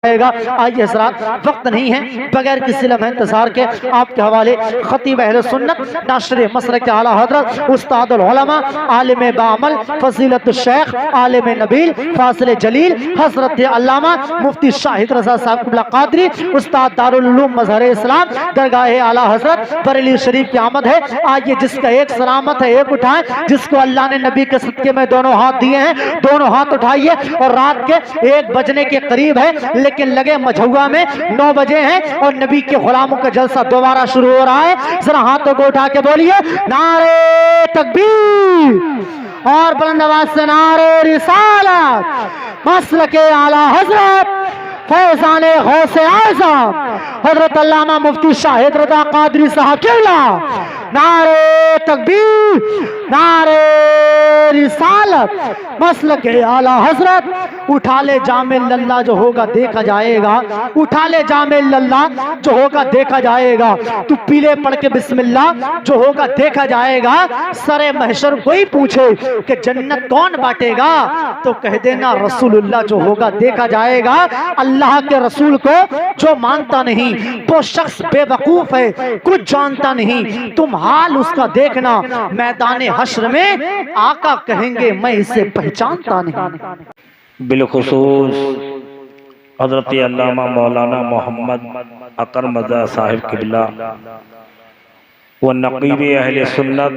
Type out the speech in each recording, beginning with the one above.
आइए हज़रात, वक्त नहीं है, बगैर किसी लम्हे इंतजार के आपके हवाले खतीब अहले सुन्नत नाशर मसलक आला हज़रत उस्तादुल उलमा आलिम बाअमल फजीलत शेख आलिम नबील फासिल जलील हज़रत अल्लामा मुफ्ती शाहिद रज़ा साहब क़िबला क़ादरी उस्ताद दारुल उलूम मज़हर इस्लाम दरगाह आला हज़रत बरेली शरीफ की आमद है। आइए, जिसका एक सलामत है एक उठाए, जिसको अल्लाह ने नबी के सदके में दोनों हाथ दिए हैं दोनों हाथ उठाइए। और रात के 1 बजने के करीब है, लेकिन लगे मझौआ में 9 बजे हैं और नबी के गुलामों का जलसा दोबारा शुरू हो रहा है। जरा हाथों को उठा के बोलिए नारे तकबीर और बुलंद आवाज से नारे रिसालत। मसलके आला हज़रत फैज़ाने गौसे आज़म हज़रत अल्लामा मुफ्ती शाहिद रज़ा क़ादरी साहब क़िबला। नारे तकबीर नारे रिसालत। मसलके आला हज़रत उठा ले जामे लल्ला जो होगा देखा जाएगा, उठा ले जामे लल्ला जो होगा देखा जाएगा। तू पीले पढ़ के बिस्मिल्लाह जो होगा देखा जाएगा। सरे महशर कोई पूछे कि जन्नत कौन बांटेगा, तो कह देना रसूलुल्लाह जो होगा देखा जाएगा। अल्लाह के रसूल को जो मानता नहीं वो शख्स बेवकूफ है, कुछ जानता नहीं। तुम हाल उसका देखना, मैदान हश्र में आका कहेंगे मैं इसे पहचानता नहीं। बिलखुसूस हज़रत अल्लामा मौलाना मोहम्मद अकरम रज़ा साहिब क़िबला व नक़ीब अहले सुन्नत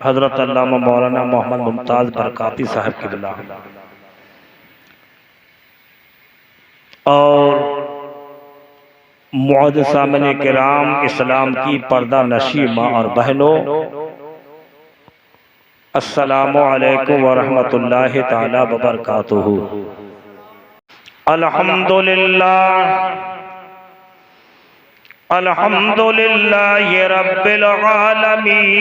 हज़रत अल्लामा मौलाना मोहम्मद मुमताज़ बरकाती साहिब क़िबला और मुअज़्ज़िज़ सामने किराम इस्लाम की पर्दा नशी माँ और बहनों, अस्सलामु अलैकुम व रहमतुल्लाहि ताला व बरकातुहू। अल्हम्दुलिल्लाह अल्हम्दुलिल्लाहि रब्बिल आलमीन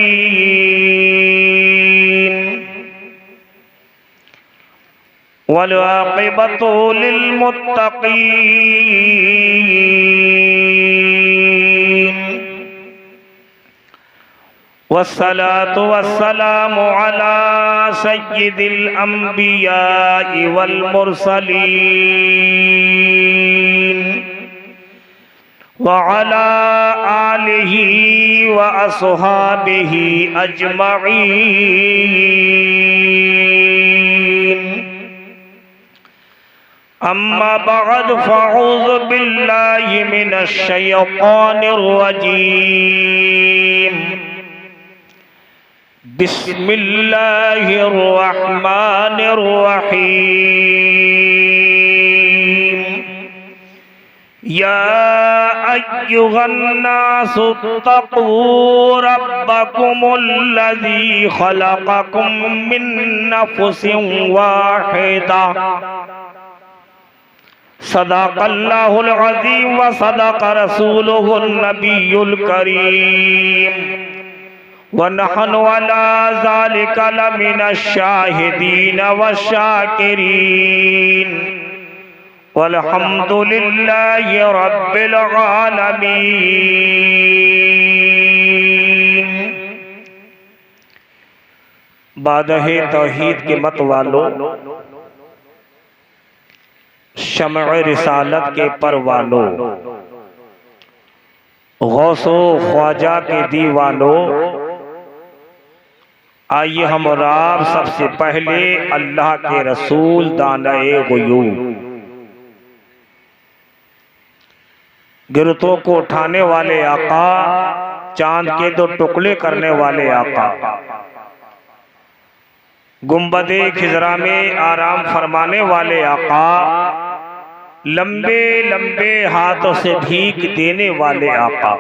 वल आक़िबतु लिल मुत्तक़ीन वस्सलातु वस्सलामु अला सय्यिदिल अंबियाइ वल मुरसलीन व अला आलिहि व अस्हाबिहि अजमईन। अम्मा बअद फ़अऊज़ु बिल्लाहि मिनश शैतानिर रजीम। बिस्मिल्लाहिर रहमानिर रहीम। या अय्युहन्नासु तक़ू रब्बकुमुल्लज़ी ख़लक़कुम मिन नफ़्सिन वाहिदा। सदक़ल्लाहुल अज़ीम व सदक़ रसूलुहुन नबियुल करीम व नहनु अला ज़ालिका लमिनश शाहिदीन व शाकिरीन वल्हम्दुलिल्लाहि रब्बिल आलमीन। बादहे तौहीद के मत वालों, शमअ रिसालत के परवानों, गौसो ख्वाजा के दीवानों, आइए हम और आप सबसे पहले अल्लाह के रसूल दानाए गुयूब, गिरतों को उठाने वाले आका, चांद के 2 टुकड़े करने वाले आका, गुंबदे खिजरा में आराम फरमाने वाले आका, लंबे लंबे हाथों से भीख देने वाले आका,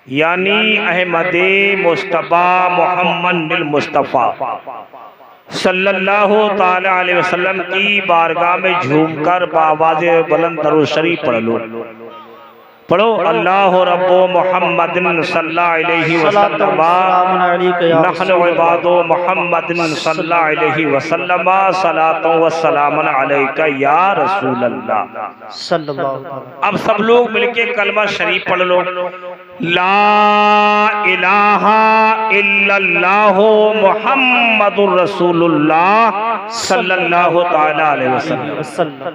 यानी अहमदे मुस्तफ़ा मोहम्मद मुस्तफ़ा सल्लल्लाहु ताला अलैहि वसल्लम की बारगाह में झूमकर बावाज़े बुलंद दरूद शरीफ पढ़ लो। पढ़ो अल्लाह रब्बो मुहम्मदिन सल्लल्लाहु अलैहि वसल्लम नहनु इबादो मुहम्मदिन सल्लल्लाहु अलैहि वसल्लम सलातो व सलामुन अलैका या रसूल अल्लाह सल्लल्लाहु। अब सब लोग मिलके कलमा शरीफ पढ़ लो। ला इलाहा इल्लल्लाहु मुहम्मदुर रसूलुल्लाह सल्लल्लाहु ताला अलैहि वसल्लम।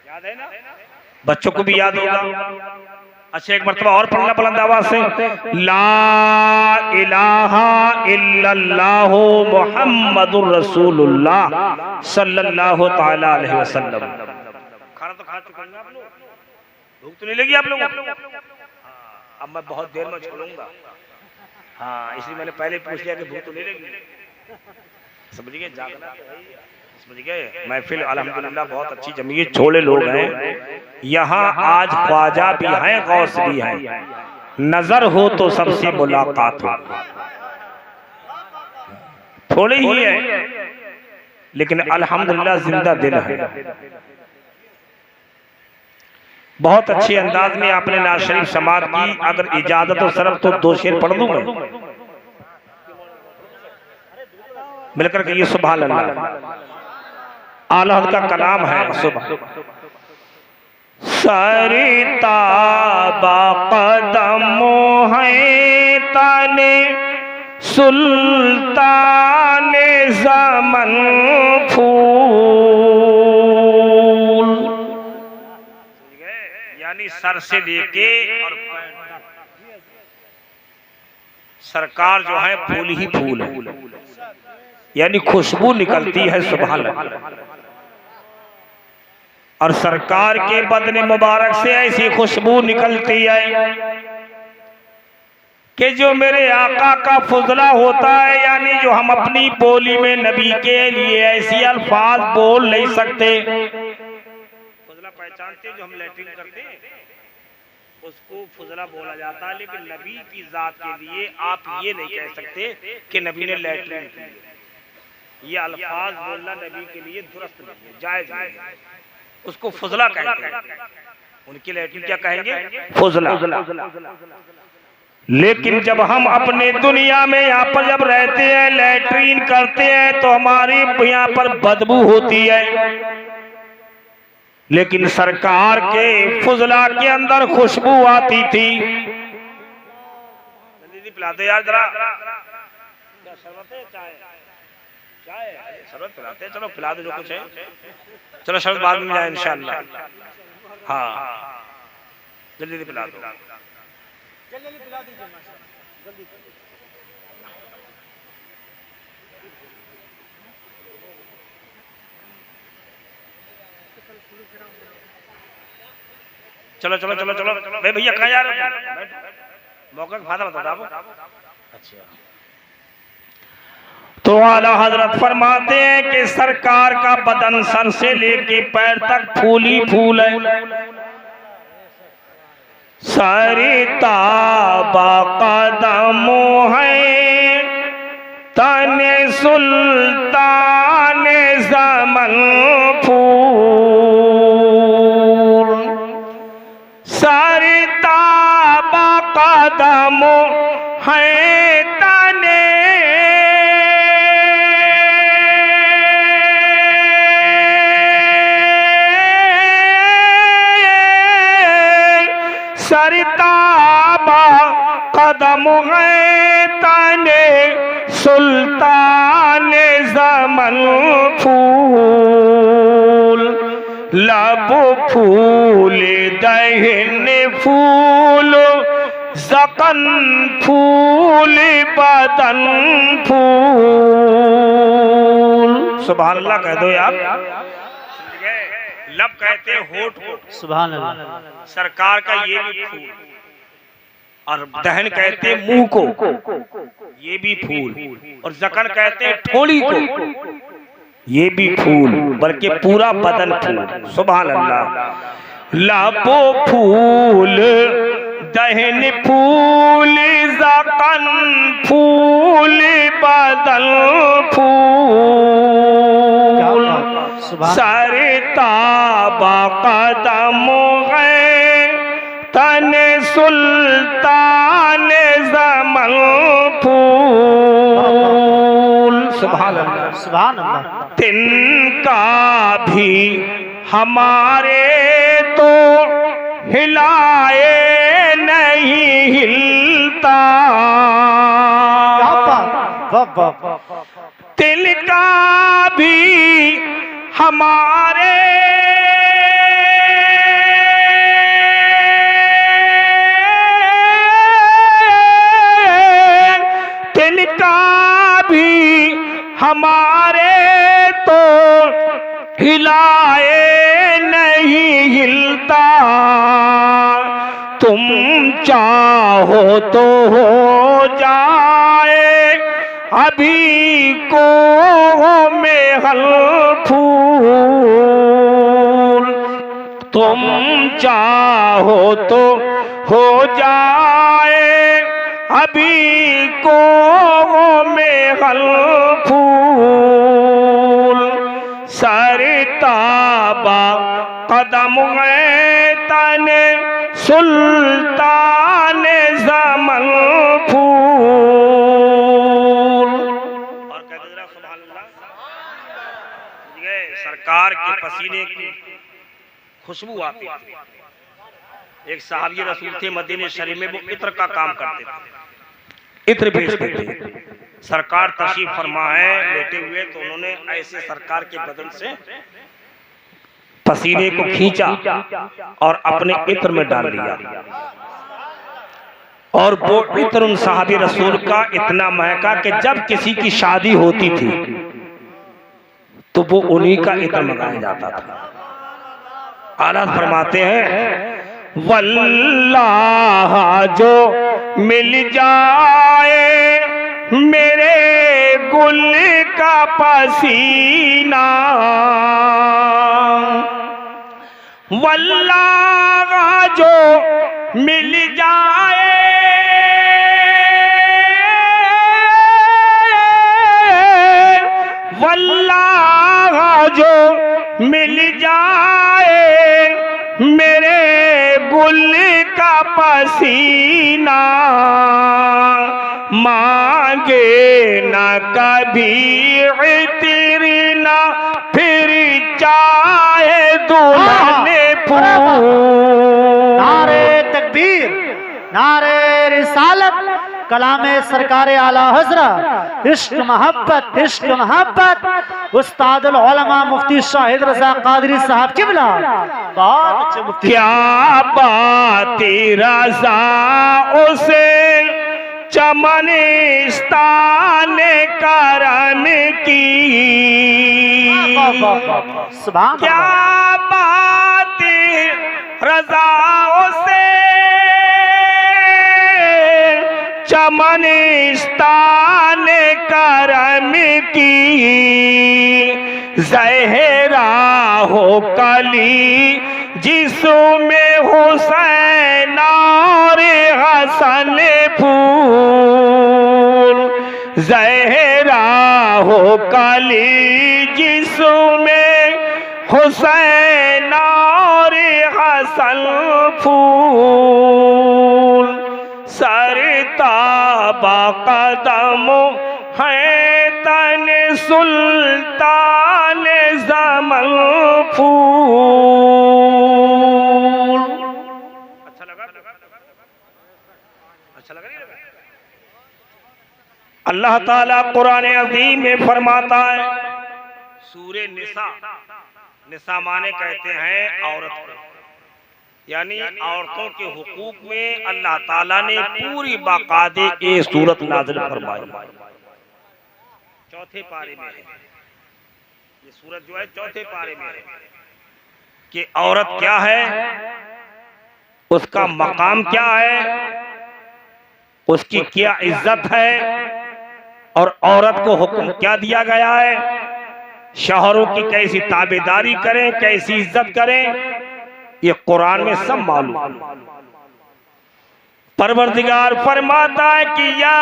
याद है ना? बच्चों को भी याद होगा। अच्छा एक मरतबा और पढ़ना बुलंद आवाज से, ला इलाहा इल्लल्लाहु मुहम्मदुर रसूलुल्लाह सल्लल्लाहु ताला अलैहि वसल्लम। खाना तो खा चुके हैं आप लोग, भूख तो नहीं लगी आप लोगों को? अब मैं बहुत देर में छोड़ूंगा। हाँ इसलिए मैंने पहले पूछ लिया कि भूख तो नहीं लगी। समझ गए? जागना समझ गए? महफिल अल्हम्दुलिल्लाह बहुत अच्छी जमी है, छोड़े लोग हैं यहाँ। आज ख्वाजा भी हैं, गौस भी हैं। नजर हो तो सबसे मुलाकात हो। थोड़े ही है लेकिन अल्हम्दुलिल्लाह जिंदा दिल है। बहुत अच्छे अंदाज में आपने नाज शरीफ समात की। अगर इजाजत हो सरफ तो 2 शेर पढ़ दूं मैं मिलकर के। ये सुभान अल्लाह आला हज़रत का कलाम है। सुबह सरिता बाक़दमो है ताने सुल्तान ज़मन फूल, यानी सर से लेके और सरकार जो है फूल ही फूल है, यानी खुशबू निकलती है। सुभान अल्लाह। और सरकार के बदन मुबारक से ऐसी खुशबू निकलती है कि जो मेरे आका का फुजला होता है, यानी जो हम अपनी बोली में नबी के लिए ऐसी अल्फाज बोल नहीं सकते। फुजला पहचानते जो हम लैट्रिन करते हैं उसको फुजला बोला जाता है, लेकिन नबी की जात के लिए आप ये नहीं कह सकते कि नबी ने लैट्रिन की। ये अल्फाज बोलना नबी के लिए दुरुस्त नहीं है, जायज नहीं है। उसको फुजला कहते हैं। उनकी लैट्रिन क्या कहेंगे? फुजला। लेकिन जब हम अपने दुनिया में यहाँ पर जब रहते हैं लैट्रिन करते हैं तो हमारी यहाँ पर बदबू होती है, लेकिन सरकार के फुजला के अंदर खुशबू आती थी। दीदी पिलाते यार जरा, शरबत पिलाते। चलो पिला दो जो कुछ है। चलो शरबत बाद में जाए इंशाअल्लाह। हाँ जल्दी जल्दी पिला दो। चलो चलो चलो चलो भाई भैया कहाँ जा रहे हो? मौका का फायदा बता दो। अच्छा तो आला हजरत फरमाते हैं कि सरकार का बदन सर से लेके पैर तक फूल ही फूल है। सरिता बाक़दमो है ताने सुल्तान ज़मन फूल। सरिता बाक़दमो है ताने सरिता बाक़दमो है ताने सुल्तान ज़मन फूल। लब फूल दहन फूल ज़क़न फूल बदन फूल। सुभान अल्लाह कह दो यार। लब कहते हैं होठ को, सुभान अल्लाह। सरकार का ये भी फूल। और दहन कहते हैं मुंह को, ये भी फूल। और ज़क़न कहते हैं ठोड़ी को, ये भी फूल, बल्कि पूरा बदन फूल। सुभान अल्लाह। लाबो फूल दहन फूल ज़क़न फूल बदन फूल। सरिता बाक़दमो है तने सुल्तान ज़मन फूल। सुभान अल्लाह सुभान अल्लाह। तिनका भी हमारे तो हिलाए नहीं हिलता। तिल का भी हमारे तिनका भी हमारे तो हिलाए नहीं हिलता। तुम चाहो तो हो जाए अभी को में हल फूल। तुम चाहो तो हो जाए अभी को में हल फूल। सरताबा कदम तने सुल्तान ज़मन फूल। और कहते जरा सुभान अल्लाह। सरकार के पसीने की खुशबू आती थी। एक सहाबी रसूल थे मदीने शरीफ में, वो इत्र का काम करते थे, इत्र बेचते थे। सरकार तशरीफ फरमा है लेटे हुए, तो उन्होंने ऐसे सरकार के बदन से पसीने को खींचा और अपने इत्र में डाल दिया। और वो इत्र उन सहाबी रसूल का इतना महका कि जब किसी की शादी होती थी तो वो उन्हीं का इत्र मंगाया जाता था। आला फरमाते हैं वल्लाह जो मिल जाए मेरे गुल का पसीना, वल्लाह जो मिल जाए वल्लाह जो मिल जाए मेरे गुल का पसीना, मांगे न कभी तेरी ना फिर चाहे दुल्हन फूल। नारे तकबीर, नारे रिसालत, कलामे सरकारे आला हजरत, इश्क मोहब्बत, इश्क मोहब्बत, उस्तादुल उलमा मुफ्ती शाहिद रज़ा कादरी साहब किबला। क्या बात रज़ा उसे चमनिस्तान करम की, क्या बात रज़ा उसे चमनिस्तान करम की। ज़हरा हो कली जिसमें हुसैन और हसन फूल, ज़हरा हो कली जिसमें हुसैन और हसन फूल। सरताबा कदम है तन सुल्तान ज़मन फूल। अच्छा लगा? अच्छा लगा नहीं लगा? अल्लाह ताला कुरान अज़ीम में फरमाता है, सूरे निसा, निसा माने कहते हैं औरत को, यानी औरतों के हुकूक में अल्लाह ताला ने पूरी बाकायदे ये सूरत नाज़िल फरमाई। चौथे पारे में है ये सूरत, जो है चौथे पारे में है कि औरत क्या है, उसका मकाम क्या है, उसकी क्या इज्जत है, और औरत को हुक्म क्या दिया गया है, शौहरों की कैसी ताबेदारी करें, कैसी इज्जत करें, ये कुरान में सब मालूम। परवरदिगार फरमाता है कि या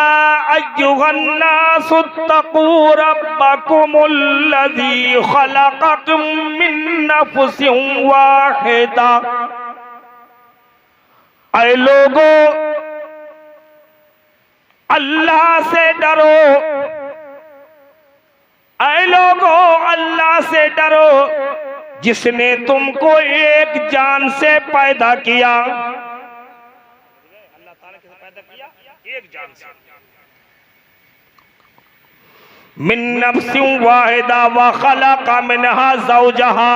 अय्युहन्नासुत्तकू रब्बकुमुल्लज़ी खलक़कुम मिन नफ्सिन वाहिदा। ऐ लोगो अल्लाह से डरो, ऐ लोगो अल्लाह से डरो जिसने तुमको एक जान से पैदा किया। अल्लाह ताला किसे पैदा किया? एक जान से। मिन नफ्सिन वाहिदा व खलक़ मिनहा ज़ौजहा,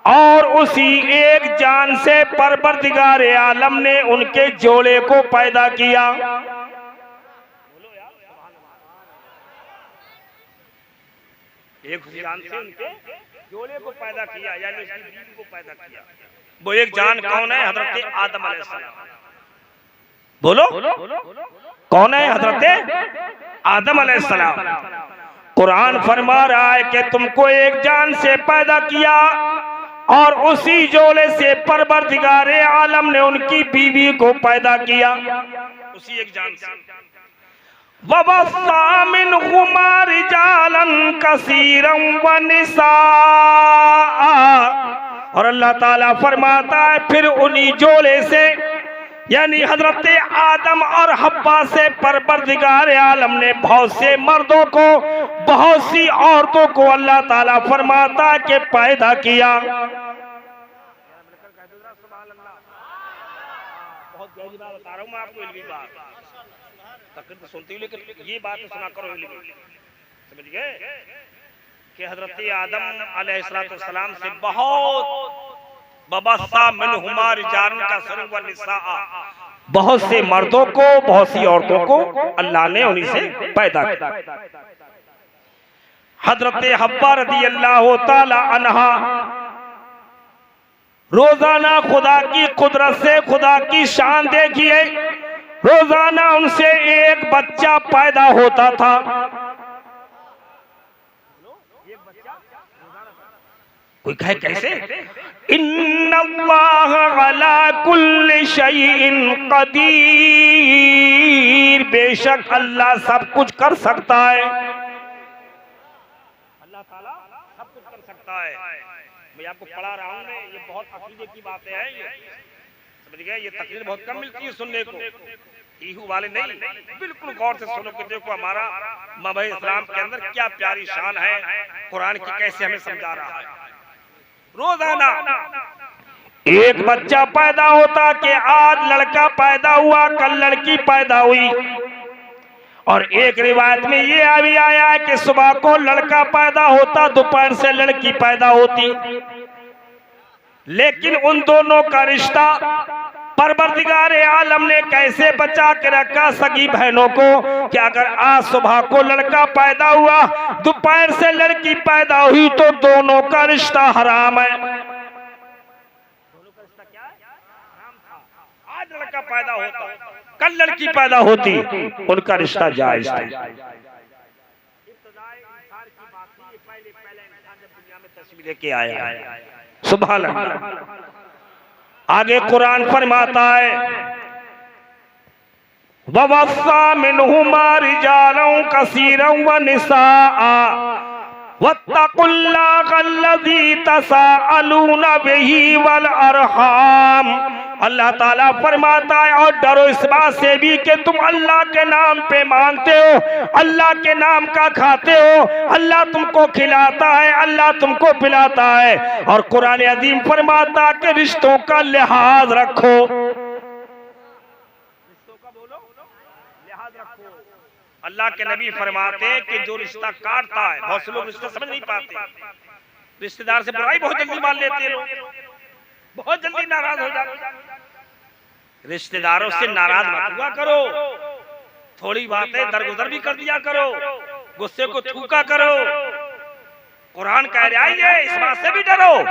और उसी एक जान से परवरदिगार आलम ने उनके जोड़े को पैदा किया। एक जान से उनके जोड़े को पैदा किया, यानी उसकी बीवी को पैदा किया। वो एक जान कौन है? हजरत आदम अलैहिस्सलाम। बोलो कौन है? हजरत आदम अलैहिस्सलाम। कुरान फरमा रहा है कि तुमको एक जान से पैदा किया और उसी जोड़े से परवरदिगार आलम ने उनकी बीवी को पैदा किया, उसी एक जान से। वबस्सा मिनहुमा रिजालन कसीरन व निसा, और अल्लाह ताला फरमाता है फिर उन्हीं जोड़े से यानी हजरत आदम और हब्बा से परवरदिगार आलम ने बहुत से मर्दों को, बहुत सी औरतों को अल्लाह ताला फरमाता है कि पैदा किया। बहुत गहरी बात बता रहा हूं मैं आपको, इल्मी बात तकरीर तो सुनती हूँ, लेकिन ये बात सुना करो, समझ गए कि हजरत आदम अलैहिस्सलाम से बहुत बबस्सा मिनहुमा रिजालन कसीरन व निसा, बहुत से मर्दों को, बहुत सी औरतों को अल्लाह ने उन्हीं से पैदा किया। हजरत हब्बा रदी अल्लाह ताला अन्हा रोजाना खुदा की कुदरत से, खुदा की शान देखिए, रोजाना उनसे एक बच्चा पैदा होता था। कोई कहे कैसे? इन्नल्लाह अला कुल्लि शैइन कदीर, बेशक अल्लाह सब कुछ कर सकता है। अल्लाह ताला सब कुछ कर सकता है। मैं आपको पढ़ा रहा हूँ, ये बहुत अकीदे की बातें हैं, ये समझ गए। ये तकरीर बहुत कम मिलती है सुनने को, ईहू वाले नहीं, बिल्कुल गौर से सुनो कि देखो हमारा मज़हब इस्लाम के अंदर क्या प्यारी शान है, कुरान की कैसे हमें समझा रहा है। रोजाना एक बच्चा पैदा होता कि आज लड़का पैदा हुआ, कल लड़की पैदा हुई। और एक रिवायत में ये अभी आया है कि सुबह को लड़का पैदा होता, दोपहर से लड़की पैदा होती। लेकिन उन दोनों का रिश्ता परवरदिगार आलम ने कैसे बचा के रखा सगी बहनों को कि अगर आज सुबह को लड़का पैदा हुआ, दोपहर से लड़की पैदा हुई, तो दोनों का रिश्ता हराम है। दोनों का रिश्ता क्या है? हराम था। आज लड़का पैदा होता, कल लड़की पैदा होती, उनका रिश्ता जायज था। लेके आया, सुभान अल्लाह। आगे कुरान फरमाता है वबस्सा मिनहुमा रिजालन कसीरन व निसाअ वत्तकुल्लाह अल्लज़ी तसाअलूना बिही वल अरहाम। अल्लाह ताला फरमाता है और डरो इस बात से भी कि तुम अल्लाह के नाम पे मांगते हो, अल्लाह के नाम का खाते हो, अल्लाह तुमको खिलाता है, अल्लाह तुमको पिलाता है। और कुरान अज़ीम फरमाता है कि रिश्तों का लिहाज रखो, रिश्तों का बोलो लिहाज रखो। अल्लाह के नबी फरमाते हैं कि जो रिश्ता काटता है, बहुत से लोग रिश्ता समझ नहीं पाते, रिश्तेदार से बुराई बहुत जल्दी मान लेते हैं लोग, बहुत जल्दी नाराज हो जाते। रिश्तेदारों से नाराज मत हुआ करो, थोड़ी बातें दरगुजर भी कर दिया करो, गुस्से को थूका करो। कुरान कह रहा है इस बात से भी डरो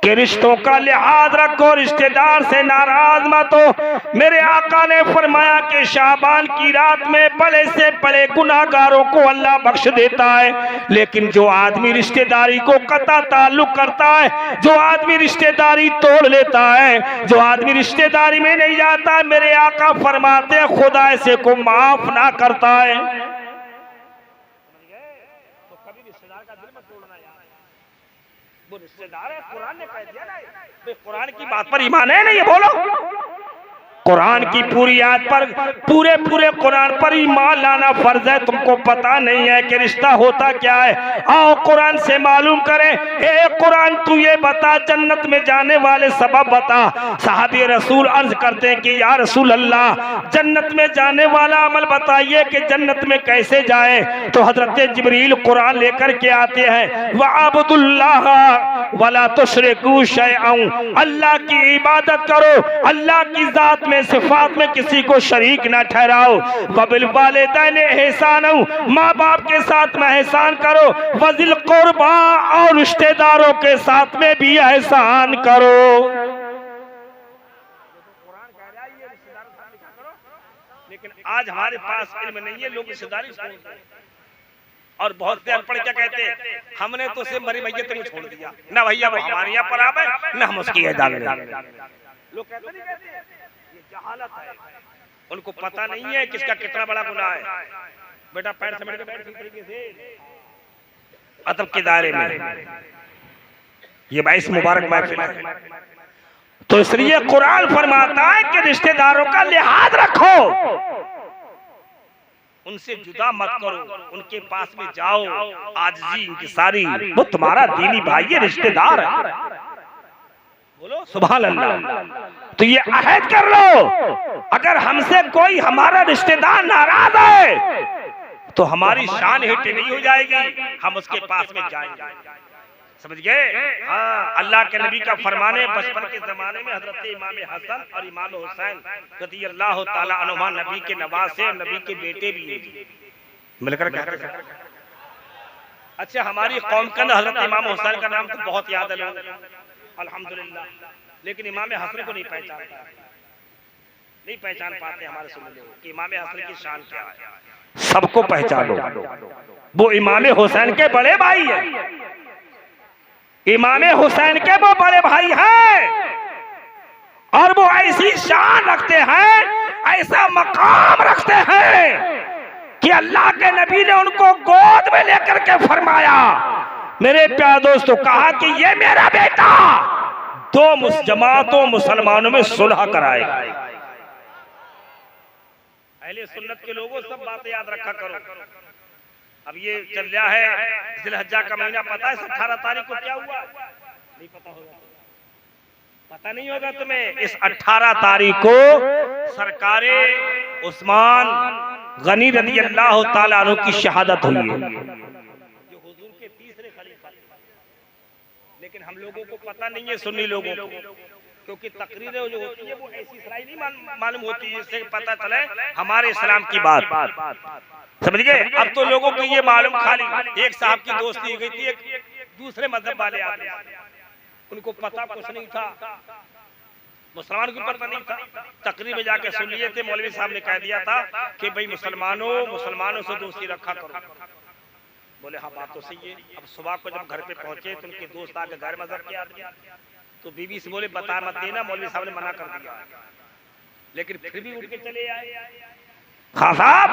कि रिश्तों का लिहाज रखो, रिश्तेदार से नाराज मत हो। मेरे आका ने फरमाया कि शाबान की रात में बड़े से बड़े गुनाहगारों को अल्लाह बख्श देता है, लेकिन जो आदमी रिश्तेदारी को कता ताल्लुक करता है, जो आदमी रिश्तेदारी तोड़ लेता है, जो आदमी रिश्तेदारी में नहीं जाता, मेरे आका फरमाते हैं खुदा ऐसे को माफ ना करता है। तो कभी रिश्तेदार का दिल मत तोड़ना यार, वो रिश्तेदार है, कुरान ने कह दिया ना, कुरान की बात पर ईमान है ना, ये बोलो कुरान की पूरी आयत पर पूरे कुरान पर ईमान लाना फर्ज है। तुमको पता नहीं है कि रिश्ता होता क्या है? आओ कुरान से मालूम करें। ए कुरान तू ये बता, जन्नत में जाने वाले सबब बता। साहबी रसूल अर्ज करते हैं कि या रसूल अल्लाह, जन्नत में जाने वाला अमल बताइए कि जन्नत में कैसे जाए। तो हजरत जिब्रील कुरान लेकर के आते हैं, वअब्दुल्लाह वला तुशरिकू शैअन, अल्लाह की इबादत करो, अल्लाह की जात में सिफात में किसी को शरीक ना ठहराओ। वबिल वालिदैन एहसाना, माँ बाप के साथ में एहसान करो। वजिल कुर्बा, और रिश्तेदारों के साथ में भी एहसान करो। लेकिन आज हमारे पास इल्म नहीं है, लोग रिश्तेदारी छोड़ते हैं। और बहुत से अनपढ़ क्या कहते हैं, हमने तो उसे मरी मैयत में छोड़ दिया ना भैया, वो हमारे यहाँ पर आवे ना हम उसकी इजाजत लें। लोग कहते नहीं कहते, ये जहालत है। उनको पता नहीं है किसका कितना बड़ा गुनाह है। बेटा पैर समेट के बैठ इस तरीके से अदब के दायरे में, ये 22 मुबारक महफिल है। तो इसलिए कुरान फरमाता है कि रिश्तेदारों का लिहाज रखो, उनसे जुदा मत करो, उनके पास में जाओ, आजिज़ी इंकिसारी, वो तुम्हारा दीनी भाई है, रिश्तेदार है। बोलो सुभान अल्लाह। तो ये अहद कर लो, अगर हमसे कोई हमारा रिश्तेदार नाराज है तो हमारी शान हिट नहीं हो जाएगी, हम उसके पास में जाएंगे। समझ गए? हाँ, अल्लाह के नबी का फरमाने, बचपन के जमाने में हजरत इमाम हसन और इमाम हुसैन रज़ी अल्लाह ताला अन्हुमा नबी के नवासे, नबी के बेटे भी हैं, मिलकर कहते हैं। अच्छा, हमारी कौम का हजरत इमाम हुसैन का नाम तो बहुत याद है लोग, अल्हम्दुलिल्लाह, लेकिन इमाम हसन को नहीं पहचान पाते हमारे सुनने लोग कि इमाम हसन की शान क्या है। सबको पहचानो, वो इमाम हुसैन के बड़े भाई हैं, इमाम हुसैन के वो बड़े भाई हैं, और वो ऐसी शान रखते हैं, ऐसा मकाम रखते हैं कि अल्लाह के नबी ने उनको गोद में लेकर के फरमाया, मेरे प्यारे दोस्तों, कहा कि ये मेरा बेटा दो जमातों मुसलमानों में सुलह कराएगा। अहले सुन्नत के लोगों सब बातें याद रखा करो। अब ये चल रहा है जिलहज्जा का महीना, पता है 18 तारीख को क्या हुआ? नहीं पता होगा, पता नहीं होगा तुम्हें। इस 18 तारीख को सरकारे उस्मान गनी रज़ी अल्लाह ताला अन्हु की शहादत हुई है, जो हुजूर के तीसरे खलीफा। लेकिन हम लोगों को पता नहीं है, सुन्नी लोगों को, क्योंकि तकरीरें जो होती है वो ऐसी सराई नहीं मालूम होती है जिससे पता चले हमारे इस्लाम की बात। समझ गए? अब तो लोगों को ये मालूम, खाली एक साहब की दोस्ती हो गई थी एक दूसरे मजहब वाले आदमी, उनको पता कुछ नहीं था, मुसलमान को पता नहीं था। तकरीर में जाके सुन लिए थे, मौलवी साहब ने कह दिया था कि भाई मुसलमानों से दोस्ती रखा करो। बोले हाँ बात तो सही है। अब सुबह को जब घर पे पहुंचे तो उनके दोस्त आके गैर मजहब के आदमी, तो बीवी से बोले बता मत देना, मौलवी साहब ने मना कर दिया, लेकिन फिर भी उठ के चले आए। हाँ साहब,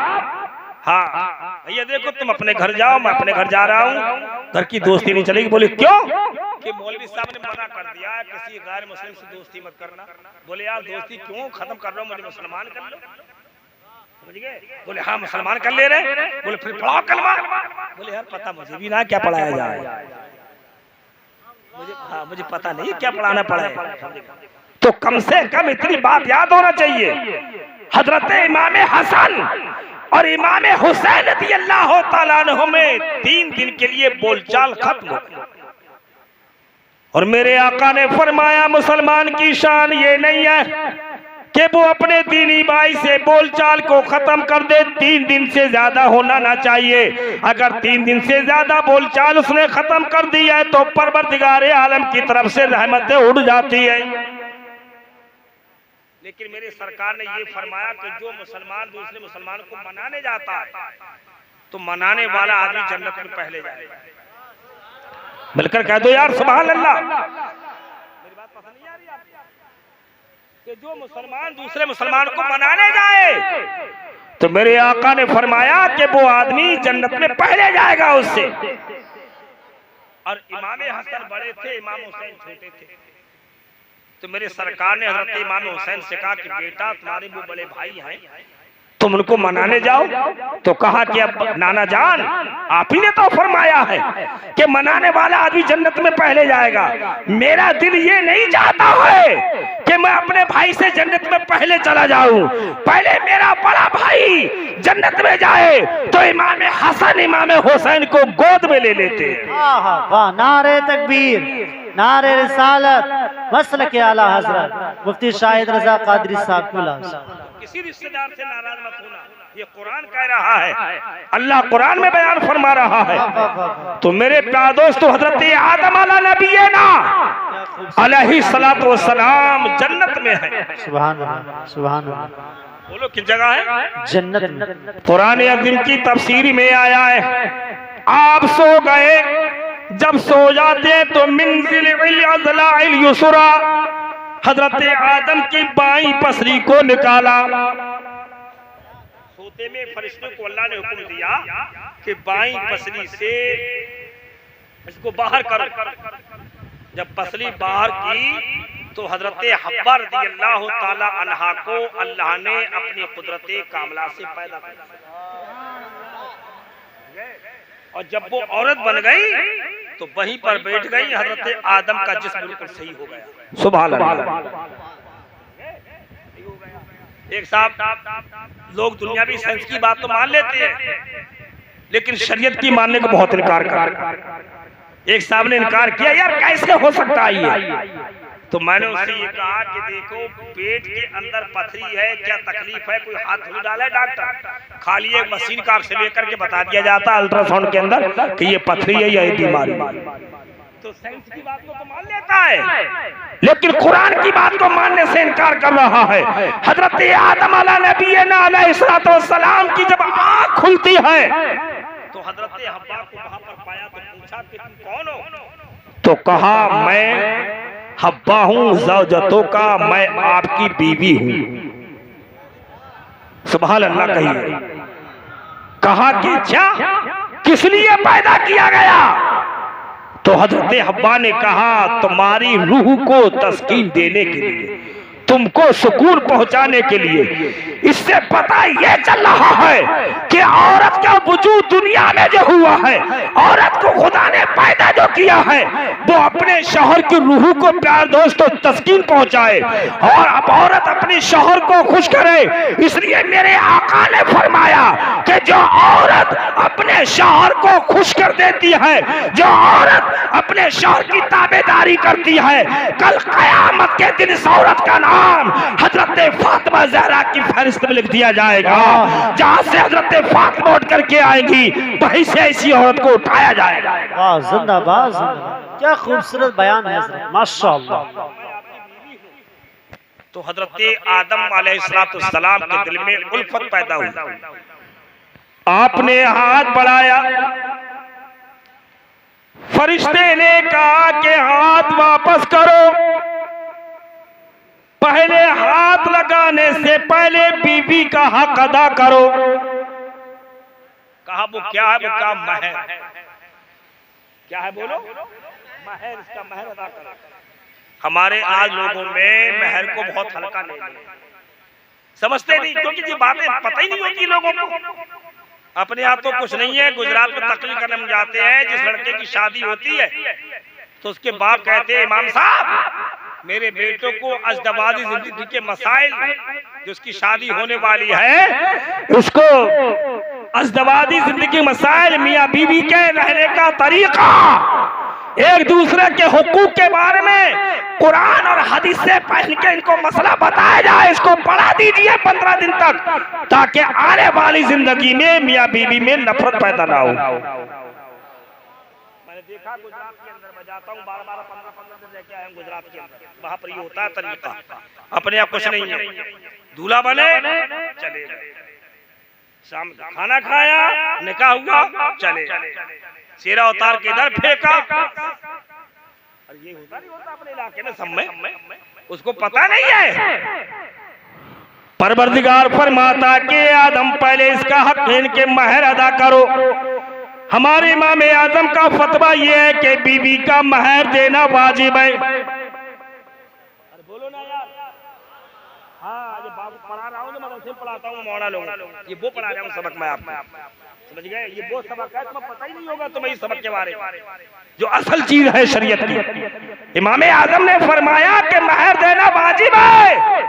हाँ भैया देखो तुम अपने घर जाओ, मैं अपने घर जा रहा हूँ, घर की दोस्ती नहीं चलेगी। बोले क्यों? कि मौलवी साहब ने मना कर दिया, किसी गैर मुस्लिम से दोस्ती मत करना। बोले यार दोस्ती क्यों खत्म कर रहा हूँ, मुझे मुसलमान कर लो। समझ गए? बोले हाँ मुसलमान कर ले रहे। बोले फिर पढ़ाओ कलमा। बोले यार पता मुझे भी ना क्या पढ़ाया जाए, मुझे पता नहीं क्या पढ़ाना पड़े। तो कम से कम इतनी बात याद होना चाहिए, हजरत इमाम हसन और इमाम हुसैन रज़ी अल्लाह ताला अन्हु में 3 दिन के लिए बोलचाल खत्म हो गई। और मेरे आका ने फरमाया मुसलमान की शान ये नहीं है कि वो अपने दीनी भाई से बोलचाल को खत्म कर दे, 3 दिन से ज्यादा होना ना चाहिए। अगर 3 दिन से ज्यादा बोलचाल उसने खत्म कर दिया है तो परवरदिगार आलम की तरफ से रहमतें उड़ जाती है। लेकिन मेरे सरकार ने ये फरमाया कि जो मुसलमान दूसरे मुसलमान को मनाने जाता है तो मनाने वाला आदमी जन्नत में पहले जाएगा। मिलकर कह दो यार सुभान अल्लाह। मेरी बात पसंद नहीं आ रही आपको? कि जो मुसलमान दूसरे मुसलमान को मनाने जाए तो मेरे आका ने फरमाया कि वो आदमी जन्नत में पहले जाएगा उससे। और इमाम हसन बड़े थे, इमाम हुसैन छोटे थे, तो मेरे सरकार ने हजरत इमाम हुसैन से कहा कि बेटा तुम्हारे वो बड़े भाई हैं, तुम उनको मनाने जाओ। तो कहा कि अब नाना जान आप ही ने तो फरमाया है कि मनाने वाला आदमी जन्नत में पहले जाएगा। मेरा दिल ये नहीं चाहता है कि मैं अपने भाई से जन्नत में पहले चला जाऊं, पहले मेरा बड़ा भाई जन्नत में जाए तो इमाम हसन इमाम हुसैन को गोद में ले लेते हैं। वाह, नारे तकबीर, नारे रिसालत, मसलक के आला हजरत मुफ्ती शाहिद रजा कादरी साहब को किसी रिश्तेदार से नाराज मत होना, ये कुरान कह रहा है, अल्लाह कुरान में बयान फरमा रहा है। तो मेरे प्यारे दोस्तों, हजरत आदम अला नबीना अलैहि सलातो वस्सलाम जन्नत में है। सुभान अल्लाह, सुभान अल्लाह। बोलो किस जगह है? जन्नत में। कुरान अज़ीम की तफसीर में आया है, आप सो गए, जब सो जाते तो मिनजिल अज़लाइल युसरा, हजरत आदम की बाईं पसली को निकाला। सोते में फरिश्तों को अल्लाह ने हुक्म दिया कि बाईं पसली से इसको बाहर करो। जब पसली बाहर की तो हजरत हव्वा रज़ियल्लाहु ताला अन्हा को अल्लाह ने अपनी कुदरत कामला से पैदा किया, और जब वो औरत बन गई तो वहीं पर बैठ गई। हजरत आदम का जिस्म बिल्कुल सही हो गया। सुभान अल्लाह। एक साहब लोग दुनियावी साइंस की बात तो मान लेते हैं, लेकिन शरीयत की मानने को बहुत इनकार कर। एक साहब ने इनकार किया, यार कैसे हो सकता है ये? तो मैंने उससे ये कहा कि देखो, पेट के अंदर पथरी है, क्या तकलीफ है, कोई हाथ धुल डाला है डॉक्टर? खाली एक मशीन का से लेकर के बता दिया जाता है अल्ट्रासाउंड के अंदर कि ये पथरी है या ये बीमारी। तो साइंस की बात को तो मान लेता है, लेकिन कुरान की बात को मानने से इनकार कर रहा है। हजरत आदम अलैहिस्सलाम की जब आँख खुलती है तो हजरत हव्वा को वहां पर पाया, तो पूछा कि तुम कौन हो? तो कहा मैं हव्वा हूँ ज़ौजतों का, मैं आपकी बीवी हूँ। सुभान अल्लाह कहिए। कहा कि क्या किस लिए पैदा किया गया? तो हजरत हव्वा ने कहा तुम्हारी रूह को तस्कीन देने के लिए, तुमको सुकून पहुंचाने के लिए। इससे पता यह चल रहा है कि औरत का वजूद दुनिया में जो हुआ है, औरत को खुदा ने पैदा जो किया है, वो अपने शौहर की रूह को प्यार दोस्तों तस्कीन पहुंचाए, और अब औरत अपने शौहर को खुश करे। इसलिए मेरे आका ने फरमाया कि जो औरत अपने शौहर को खुश कर देती है, जो औरत अपने शौहर की ताबेदारी करती है, कल कयामत के दिन इस औरत का नाम हजरत फातिमा ज़हरा की फहरिस्त में लिख दिया जाएगा। जहां से हजरत फातिमा उठ करके आएगी, वहीं से ऐसी औरत को उठाया जाएगा। वाह, जिंदाबाद, जिंदाबाद। क्या खूबसूरत बयान है, माशाअल्लाह। तो हजरत आदम अलैहिस्सलाम के दिल में उल्फत पैदा हुई। आपने हाथ बढ़ाया, फरिश्ते ने कहा कि हाथ वापस करो। पहले हाथ लगाने से पहले बीवी का हक अदा करो। कहा वो क्या है? वो कहा महर। क्या है बोलो? महर, इसका महर अदा करो। हमारे आज लोगों में महर को बहुत हल्का ले लिया, समझते नहीं, क्योंकि ये बातें पता ही नहीं होती लोगों को। अपने यहाँ तो कुछ नहीं है, गुजरात में तकलीफ करने में जाते हैं, जिस लड़के की शादी होती है तो उसके बाप कहते हैं इमाम साहब मेरे बेटों को अज़दवाजी जिंदगी के मसाइल, जो उसकी शादी होने वाली है, उसको अज़दवाजी जिंदगी मसाइल, मियाँ बीवी के रहने का तरीका, एक दूसरे के हुकूक के बारे में कुरान और हदीस से पढ़ के इनको मसला बताया जाए, इसको पढ़ा दीजिए 15 दिन तक, ताकि आने वाली जिंदगी में मियाँ बीवी में नफरत पैदा ना हो। मैंने देखा गुजरात के अंदर, मैं जाता हूँ 12-15 दिन लेके आया हूँ गुजरात के अंदर, वहाँ पर ये होता है तरीका। अपने आप कुछ नहीं है, दूल्हा बने चले गए, शाम खाना खाया, निकाह हुआ, चले, सेरा उतार के इधर फेंका। और ये होता नहीं होता अपने इलाके में सब में, उसको पता नहीं है। परवरदिगार फरमाता के आदम पहले इसका हक इनके महर अदा करो। हमारे इमाम आजम का फतवा यह है कि बीवी का महर देना वाजिब है। बोलो हाँ, जो बाबू पढ़ा रहा हूँ ना, मदरसे में पढ़ाता हूँ मौना लोग, ये वो पढ़ा रहा हूँ सबक मैं आपको, समझ गए? ये वो सबक है, तुम्हें पता ही नहीं होगा तुम्हें इस सबक के बारे में, जो असल चीज है शरीयत की। इमाम आजम ने फरमाया कि महर देना वाजिब है,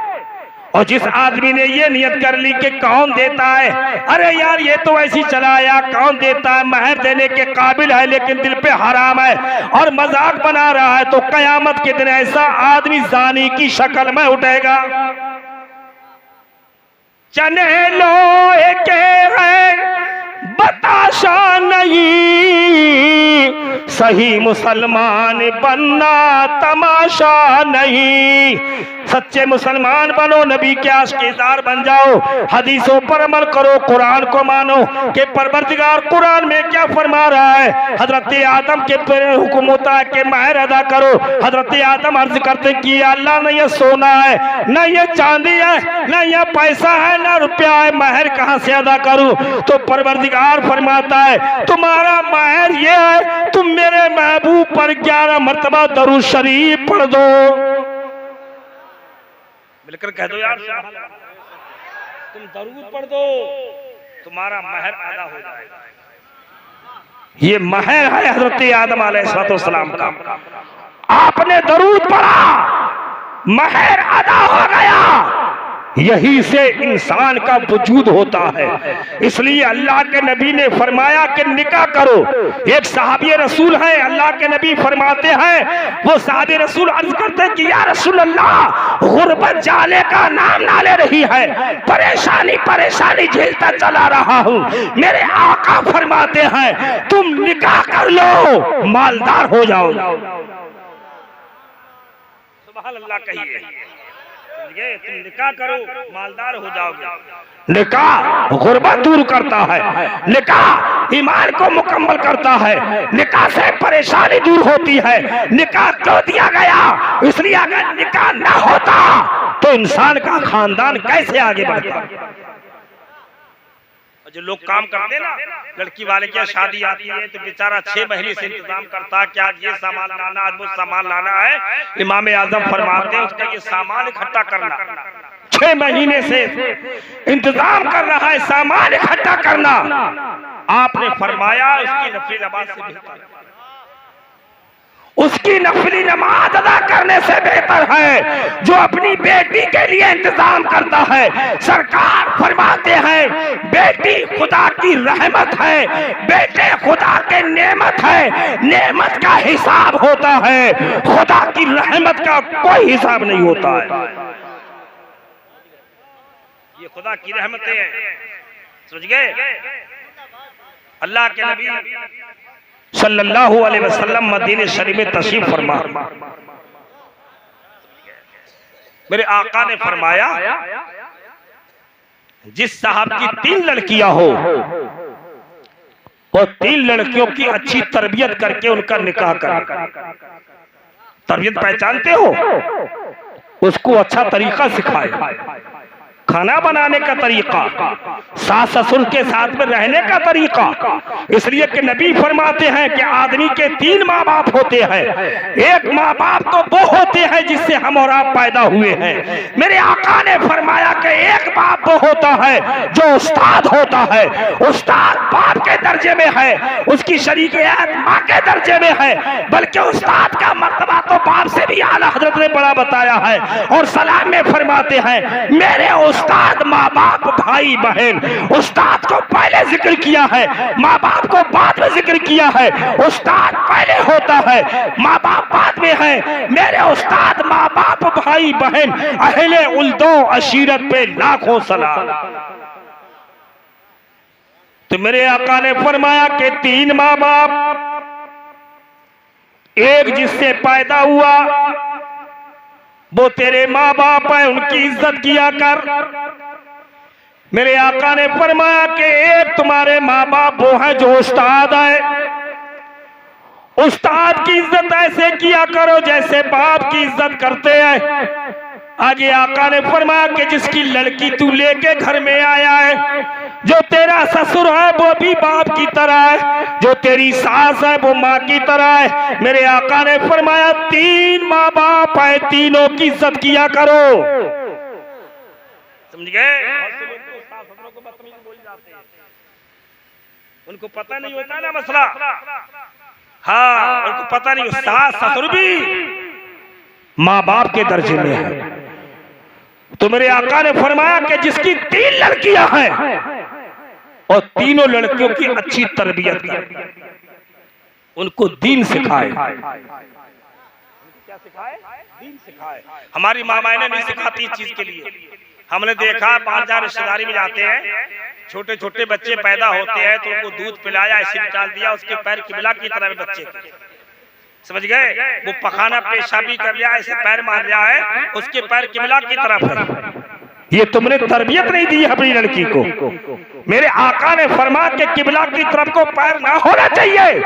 और जिस आदमी ने ये नियत कर ली कि कौन देता है, अरे यार ये तो ऐसी चला आया, कौन देता है, महर देने के काबिल है लेकिन दिल पे हराम है और मजाक बना रहा है, तो कयामत के दिन ऐसा आदमी जानी की शक्ल में उठेगा। चने लोहे के हैं बताशा नहीं, सही मुसलमान बनना तमाशा नहीं। सच्चे मुसलमान बनो, नबी के आशिक़दार बन जाओ, हदीसों पर अमल करो, कुरान को मानो कि परवरदिगार कुरान में क्या फरमा रहा है। हजरत आदम के हुक्म होता है कि महर अदा करो। हजरत आदम अर्ज करते कि अल्लाह न ये सोना है, न ये चांदी है, न ये पैसा है, न रुपया है, महर कहाँ से अदा करूं? तो परवरदिगार फरमाता है तुम्हारा महर ये है, तुम मेरे महबूब पर 11 मरतबा दरूद शरीफ पढ़ दो। मिलकर कह दो यार, तुम दरूद पढ़ दो, तुम्हारा महर अदा हो जाएगा। ये महर है हजरत आदम अलैहिस्सलाम का। आपने दरूद पढ़ा, महर अदा हो गया। यही से इंसान का वजूद होता है। इसलिए अल्लाह के नबी ने फरमाया कि निकाह करो। एक सहाबी रसूल है, अल्लाह के नबी फरमाते हैं, वो सहाबी रसूल अर्ज करते हैं कि या रसूल अल्लाह, गुर्बत जाने का नाम ना ले रही है, परेशानी झेलता चला रहा हूँ। मेरे आका फरमाते हैं तुम निकाह कर लो, मालदार हो जाओ। सुभान अल्लाह कहिए, तुम निकाह करो, मालदार हो जाओगे। निकाह गुर्बत दूर करता है, निकाह ईमान को मुकम्मल करता है, निकाह से परेशानी दूर होती है। निकाह क्यों दिया गया? इसलिए अगर निकाह ना होता तो इंसान का खानदान कैसे आगे बढ़ता। जो लोग काम करते ना, लड़की वाले की शादी आती है तो बेचारा 6 महीने से इंतजाम करता है कि आज ये सामान लाना, आज वो सामान लाना है। इमाम आजम फरमाते हैं उसका ये सामान इकट्ठा करना, 6 महीने से इंतजाम कर रहा है सामान इकट्ठा करना। आपने फरमाया उसकी नफली नमाज से बेहतर, उसकी नफली नमाज अदा करने से बेहतर है जो अपनी बेटी के लिए इंतजाम करता है। सरकार फरमाते हैं बेटी खुदा की रहमत है, बेटे खुदा के नेमत है। नेमत का हिसाब होता है, खुदा की रहमत का कोई हिसाब नहीं होता है। ये खुदा की रहमत है, समझ गए? अल्लाह के नबी सल्लल्लाहु अलैहि वसल्लम मदीने शरीफ में तशरीफ फरमा, मेरे आका ने फरमाया जिस साहब की 3 लड़कियां हो, वो 3 लड़कियों की अच्छी तरबियत करके उनका निकाह करें। तरबियत पहचानते हो? उसको अच्छा तरीका सिखाए, खाना बनाने का तरीका, सास ससुर के साथ में रहने का तरीका। इसलिए कि नबी फरमाते हैं कि आदमी के 3 माँ बाप होते हैं। एक माँ बाप तो वो होते हैं जिससे हम और आप पैदा हुए हैं। मेरे आका ने फरमाया कि एक बाप वो होता है जो उस्ताद होता है। उस्ताद बाप के दर्जे में है, उसकी शरीकियत माँ के दर्जे में है, बल्कि उस्ताद का मर्तबा तो बाप से भी आला हजरत ने बड़ा बताया है। और सलाम में फरमाते हैं मेरे उस्ताद माँ बाप भाई बहन, उस्ताद को पहले जिक्र किया है, माँ बाप को बाद में जिक्र किया है। उस्ताद पहले होता है, माँ बाप बाद में है। मेरे उस्ताद माँ बाप भाई बहन अहले उल्दो अशीरत पे लाखों सलाम। तो मेरे आका ने फरमाया कि 3 माँ बाप, एक जिससे पैदा हुआ वो तेरे माँ बाप है, उनकी इज्जत किया कर। मेरे आका ने फरमाया कि एक तुम्हारे माँ बाप वो है जो उस्ताद है, उस्ताद की इज्जत ऐसे किया करो जैसे बाप की इज्जत करते हैं। आगे आका ने फरमाया कि जिसकी लड़की तू लेके घर में आया है, जो तेरा ससुर है वो भी बाप की तरह है, जो तेरी सास है वो माँ की तरह है। मेरे आका ने फरमाया 3 माँ बाप है, तीनों की इज्जत किया करो। समझ गए? बहुत से लोग तो उस्ताद हजरों को बदतमीज बोल जाते हैं, उनको पता नहीं होता ना मसला। हाँ, उनको पता नहीं, उस्ताद ससुर भी माँ बाप के दर्जे में है। तो मेरे आका ने फरमाया कि जिसकी 3 लड़कियां हैं और तीनों लड़कियों की अच्छी तरबियत करे, उनको दीन सिखाए। क्या सिखाए? दीन सिखाए। हमारी मामाएं नहीं सिखाती इस चीज के लिए। हमने देखा बाहर जा रिश्तेदारी में जाते हैं, छोटे छोटे बच्चे पैदा होते हैं तो उनको दूध पिलाया, एसिड डाल दिया, उसके पैर किबला की तरह बच्चे, समझ गए? वो पखाना पेशाबी कर लिया, ऐसे पैर मार लिया है, उसके पैर किबला की तरफ है। ये तुमने तरबियत नहीं दी अपनी लड़की को। मेरे आका ने फरमाया कि किबला की तरफ को पैर ना होना चाहिए।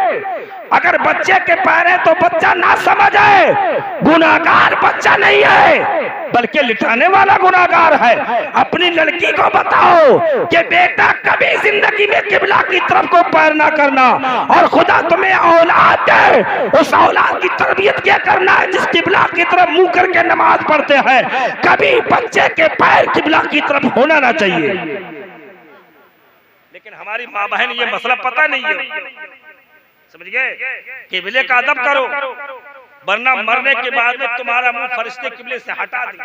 अगर बच्चे के पैर है तो बच्चा ना समझ आए, गुनाहगार बच्चा नहीं है बल्कि लिटाने वाला गुनाहगार है। अपनी लड़की को बताओ कि बेटा कभी जिंदगी में किबला की तरफ को पैर ना करना, और खुदा तुम्हें औलाद दे, उस औलाद की तरबियत क्या करना है जिस किबला की तरफ मुंह करके नमाज पढ़ते हैं। कभी बच्चे के पैर किबला की तरफ होना ना चाहिए। लेकिन हमारी माँ बहन ये मसला पता नहीं है, समझ गए? किबले का अदब करो, वरना मरने के बाद में तुम्हारा मुंह फरिश्ते किबले से हटा देंगे।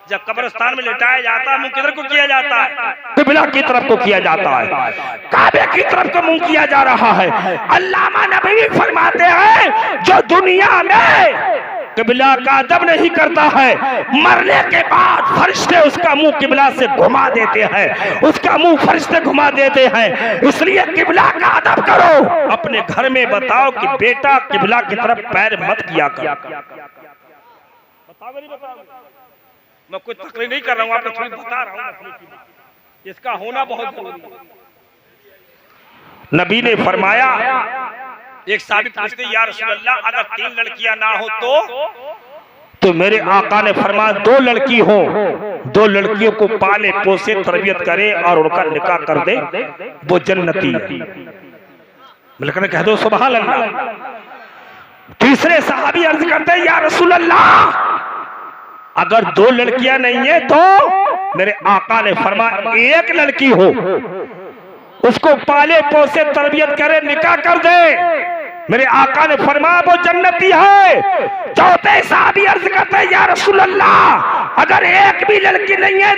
जब कब्रिस्तान में लिटाया जाता है, मुंह किधर को किया जाता है? किबला की तरफ को किया जाता है, काबे की तरफ को मुंह किया जा रहा है। अल्लामा नबवी फरमाते हैं जो दुनिया में किबला का अदब नहीं करता है, मरने के बाद फरिश्ते उसका मुंह किबला से घुमा देते हैं, उसका मुंह फरिश्ते घुमा देते हैं। इसलिए किबला का अदब करो। अपने घर में बताओ कि बेटा किबला की तरफ पैर मत किया कर। बताओगे नहीं बताओगे? मैं कोई तकलीफ नहीं कर रहा हूँ, आपको थोड़ी बता रहा हूँ, इसका होना बहुत जरूरी है। नबी ने फरमाया, एक साबित पूछते या रसूल अल्लाह अगर 3 लड़कियां ना हो तो मेरे आका ने फरमाया 2 लड़की हो, 2 लड़कियों को पाले पोसे तरबियत करे और उनका निकाह कर दे, वो जन्नती है। मिलकर कह दो सुभान अल्लाह। तीसरे सहाबी अर्ज करते हैं या रसूल अल्लाह अगर 2 लड़कियां नहीं है तो मेरे आका ने फरमाया 1 लड़की हो, उसको पाले पोसे तरबियत करे, निकाह कर दे। मेरे आका ने फरमाया वो जन्नती है। चौथे साहबी अर्ज करते हैं या रसूल अल्लाह अगर 1 भी लड़की नहीं है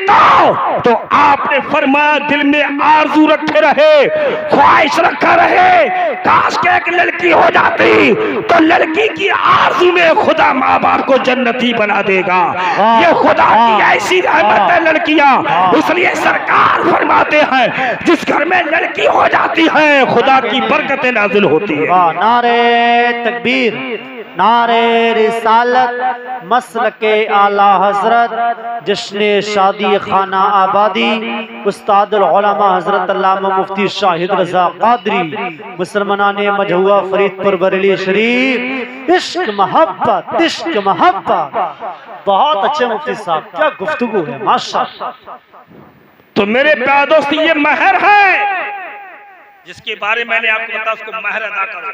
तो आपने फरमाया दिल में आरज़ू रखे रहे, ख्वाहिश रखा रहे, काश के 1 लड़की हो जाती तो लड़की की आरज़ू में खुदा माँ बाप को जन्नती बना देगा। ये खुदा की ऐसी रहमत है लड़कियां। इसलिए सरकार फरमाते हैं जिस घर में लड़की हो जाती है खुदा की बरकतें नाजिल होती है। नारे तकबीर, नारे रिसालत, मसलके आला हजरत, जश्न शादी खाना आबादी, उस्तादुल उलमा हजरत अल्लामा मुफ्ती शाहिद रजा कादरी, मुसलमाने मजहुआ फरीदपुर बरेली शरीफ। इश्क मोहब्बत, इश्क मोहब्बत। बहुत अच्छे मुफ्ती साहब, क्या गुफ्तगू है माशाअल्लाह। तो मेरे प्यारे दोस्त ये महर है जिसके बारे में मैंने आपको बताया, उसको महर अदा करो।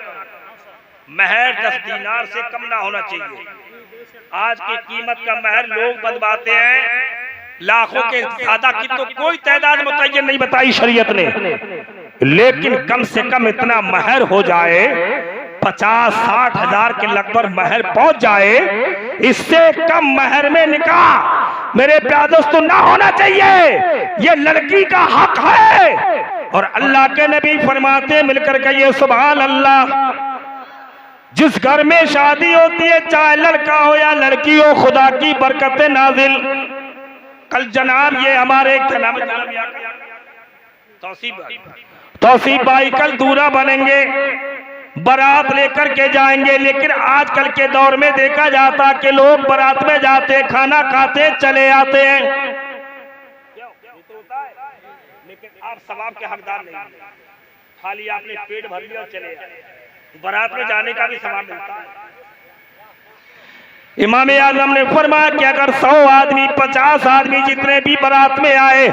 महर 10 दीनार से कम ना होना चाहिए। आज की कीमत का महर लोग बदबाते हैं, लाखों के ज्यादा की तो कोई तादाद मुतय्यन नहीं बताई शरीयत ने, लेकिन कम से कम इतना महर हो जाए, 50-60 हजार के लगभग महर पहुंच जाए। इससे कम महर में निकाह मेरे प्यारे दोस्तों ना होना चाहिए। ये लड़की का हक है। और अल्लाह के नबी फरमाते मिलकर कहिए सुभान अल्लाह, जिस घर में शादी होती है चाहे लड़का हो या लड़की हो खुदा की बरकतें नाजिल। कल जनाब ये हमारे तौसीफ भाई कल दूल्हा बनेंगे, बारात लेकर के जाएंगे, लेकिन आजकल के दौर में देखा जाता कि लोग बारात में जाते, खाना खाते, चले आते हैं, लेकिन आप सवाब के हकदार नहीं, खाली आपने पेट भर लिया और चले आए। बारात में जाने का भी सवाब मिलता है। इमाम आजम ने फरमाया कि अगर 100 आदमी 50 आदमी जितने भी बारात में आए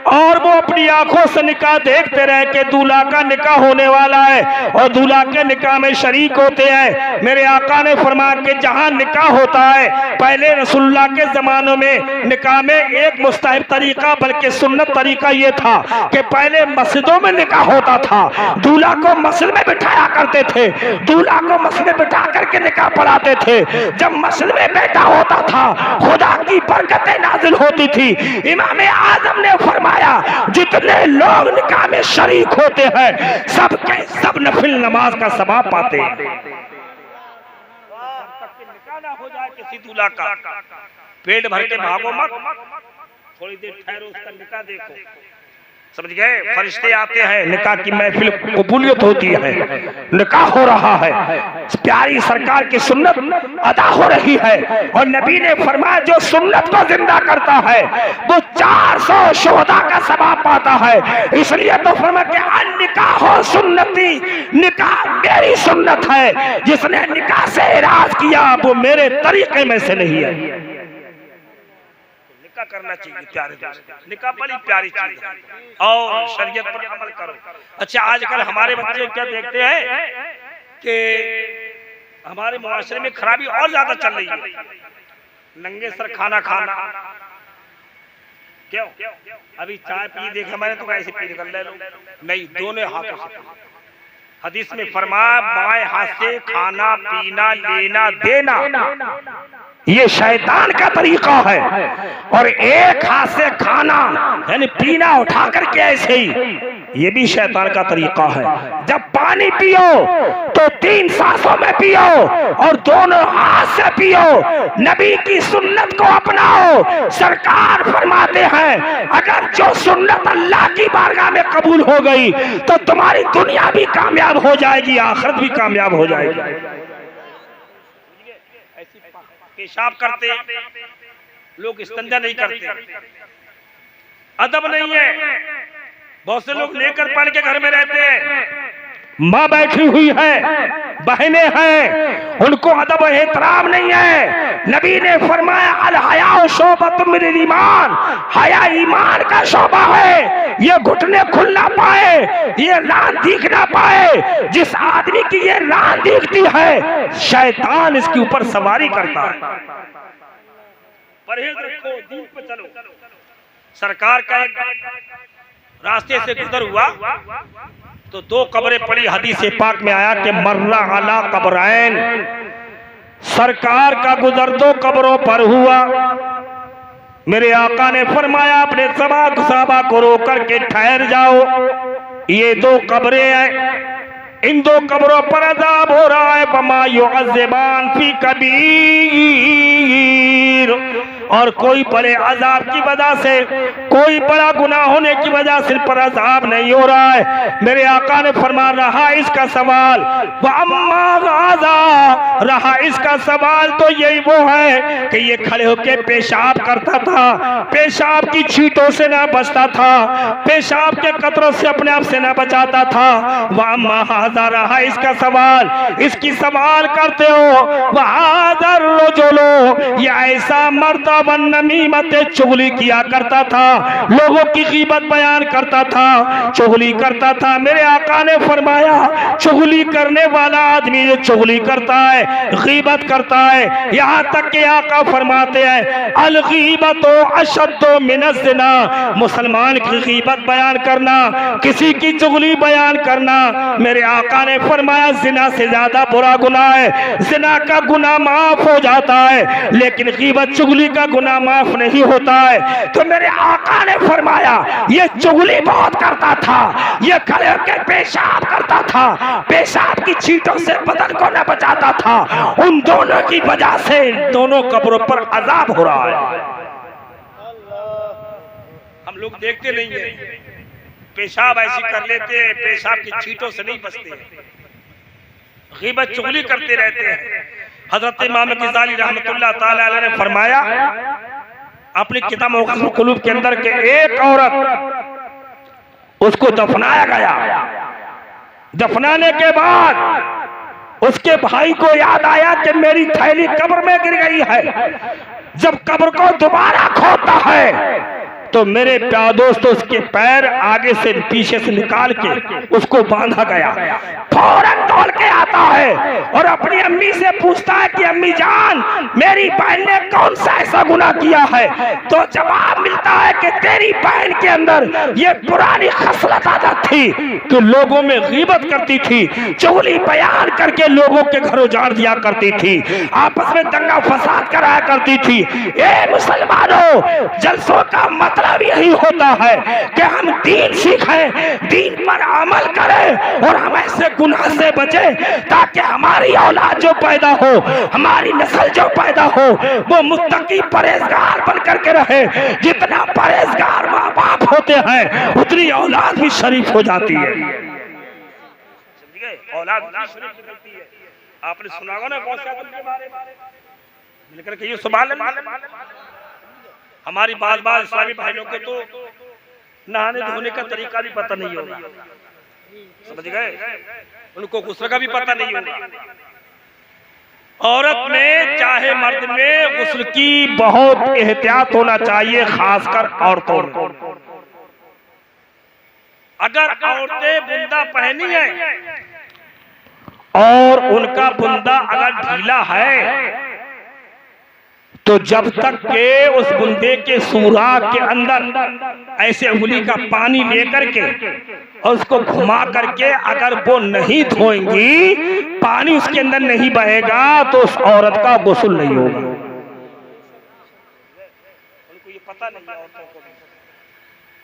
और वो अपनी आंखों से निकाह देखते रहे कि दूल्हा का निकाह होने वाला है और दूल्हा के निकाह में शरीक होते हैं, मेरे आका ने फरमाया कि जहां निकाह होता है, पहले रसूलुल्लाह के जमानों में निकाह में एक मुस्तहब तरीका बल्कि सुन्नत तरीका ये था कि पहले मस्जिदों में निकाह होता था, दूल्हा को मस्जिद में बिठाया करते थे, दूल्हा को मस्जिद में बिठा करके निकाह पढ़ाते थे। जब मस्जिद में बैठा होता था खुदा की बरकतें नाजिल होती थी। इमाम आजम ने फरमाया जितने लोग निकाह में शरीक होते हैं सबके सब नफिल नमाज का सवाब पाते हैं। निकाह ना हो जाए किसी दूल्हा का, पेट भर के भागो मत, थोड़ी देर ठहरो, उसका निकाह देखो। समझ गए? फरिश्ते आते हैं, निकाह की महफिल कबूलियत होती है, निकाह हो रहा है, प्यारी सरकार की सुन्नत अदा हो रही है। और नबी ने फरमाया जो सुन्नत को जिंदा करता है वो 400 शोहदा का सवाब पाता है। इसलिए तो फरमाया कि निकाह हो सुन्नती, निकाह मेरी सुन्नत है, जिसने निकाह से इराज किया वो मेरे तरीके में से नहीं है। निकाह करना चाहिए प्यारे दोस्त, निकाह बड़ी प्यारी चीज है और शरीयत पर अमल करो। अच्छा, आजकल हमारे बच्चे क्या देखते हैं कि हमारे मुआशरे में खराबी और ज्यादा चल रही है, नंगे सर खाना खाना। क्यों? अभी चाय पी देखा मैंने तो ऐसे पी कर ले लो, नहीं, दोनों हाथों से। हदीस में फरमाया बाएं हाथ से खाना पीना लेना देना ये शैतान का तरीका है, और एक हाथ से खाना यानी पीना उठा करके ऐसे ही ये भी शैतान का तरीका है। जब पानी पियो तो 3 सांसों में पियो और दोनों हाथ से पियो। नबी की सुन्नत को अपनाओ। सरकार फरमाते हैं अगर जो सुन्नत अल्लाह की बारगाह में कबूल हो गई तो तुम्हारी दुनिया भी कामयाब हो जाएगी, आखिरत भी कामयाब हो जाएगी। पेशाब करते लोग, इस्तिंजा नहीं करते, अदब नहीं है। बहुत से लोग लेकर पढ़ के घर में रहते हैं, माँ बैठी हुई है, बहनें हैं, उनको अदब एहतराम नहीं है। नबी ने फरमाया अल हया शोबतुम मिनल ईमान, हया ईमान का शोबा है। ये घुटने खुल ना पाए, ये रान दिख ना पाए। जिस आदमी की ये रान दिखती है शैतान इसके ऊपर सवारी करता है। परहेज रखो, दीन पे चलो। सरकार का एक रास्ते से गुजर हुआ तो 2 कब्रें पड़ी। हदीस पाक में आया कि मर्रा अला कब्रैन, सरकार का गुजर 2 कब्रों पर हुआ। मेरे आका ने फरमाया अपने सहाबा को रोक करके ठहर जाओ, ये 2 कब्रें हैं, इन 2 कब्रों पर अज़ाब हो रहा है। बमा युअज़्ज़िबान फी कबीर, और कोई बड़े अजाब की वजह से, कोई बड़ा गुनाह होने की वजह से पर अजाब नहीं हो रहा है। मेरे आका ने फरमा रहा इसका सवाल व अम्मा गाज़ा, रहा इसका सवाल तो यही वो है कि ये खड़े होकर पेशाब करता था, पेशाब की छींटों से ना बचता था, पेशाब के कतरों से अपने आप से ना बचाता था। व अम्मा हाज़ा, रहा इसका सवाल, इसकी सवाल करते हो वह हाज़र रजुलो, ये ऐसा मर्द नमीमत चुगली किया करता था, लोगों की गीबत बयान करता था, चुगली करता था। मेरे आका ने फरमाया चुगली करने वाला आदमी जो चुगली करता है, गीबत करता है, यहाँ तक कि आका फरमाते हैं अल गीबतो अशद्दो मिनज़ ज़िना, मुसलमान की गीबत बयान करना, किसी की चुगली बयान करना, मेरे आका ने फरमाया जिना से ज्यादा बुरा गुनाह है। जिना का गुनाह माफ हो जाता है लेकिन गीबत चुगली का गुनाह माफ नहीं होता है। तो मेरे आका ने फरमाया ये चुगली बहुत करता था, ये खड़े होकर पेशाब करता था, पेशाब की छींटों से बदन को न बचाता था। उन दोनों की वजह से दोनों कब्रों पर अजाब हो रहा है। हम लोग देखते नहीं है, पेशाब ऐसी कर लेते हैं, पेशाब की छींटों से नहीं बचते, गीबत चुगली करते रहते हैं। हजरत इमाम ग़ज़ाली रहमतुल्लाह ताला अलैह ने फरमाया अपनी किताब मुक़द्दसुल क़ुलूब के अंदर के एक औरत उसको दफनाया गया, दफनाने के बाद उसके भाई को याद आया कि मेरी थैली कब्र में गिर गई है। जब कब्र को दोबारा खोदता है तो मेरे प्यारे दोस्तों उसके पैर आगे से पीछे से निकाल के उसको बांधा गया। फौरन दौड़ के आता है और अपनी अम्मी से पूछता है कि अम्मी जान, मेरी बहन ने कौन सा ऐसा गुनाह किया है? तो जवाब मिलता है कि तेरी बहन के अंदर ये पुरानी खसलत आदत थी कि लोगों में गीबत करती थी, चुगली बयान करके लोगों के घर उजाड़ दिया करती थी, आपस में दंगा फसाद कराया करती थी। ए मुसलमानों, जलसों का मतलब यही होता है कि हम दीन सीखें, दीन पर अमल करें और हम ऐसे गुनाह से बचें ताकि हमारी औलाद जो पैदा हो, हमारी नस्ल जो पैदा हो, वो मुत्तकी परहेजगार बन करके रहे। जितना परहेजगार माँ बाप होते हैं उतनी औलाद भी शरीफ हो जाती है। औलाद भी शरीफ होती है। आपने सुना होगा ना गौसे आज़म के बारे में, मिलकर के ये सुभान अल्लाह। हमारी बाल इस्लामी भाइयों को तो नहाने धोने का तरीका भी पता नहीं होगा, समझ गए? उनको गुस्ल का भी पता नहीं होगा। औरत में चाहे मर्द में गुस्ल की बहुत एहतियात होना चाहिए, खासकर औरतों में। अगर औरतें बुंदा पहनी है और उनका बुंदा अगर ढीला है तो जब तक के उस बुंदे के सुराख के अंदर ऐसे उंगली का पानी लेकर के और उसको घुमा करके अगर वो नहीं धोएंगी, पानी उसके अंदर नहीं बहेगा तो उस औरत का गुस्ल नहीं होगा। उनको ये पता नहीं है औरतों को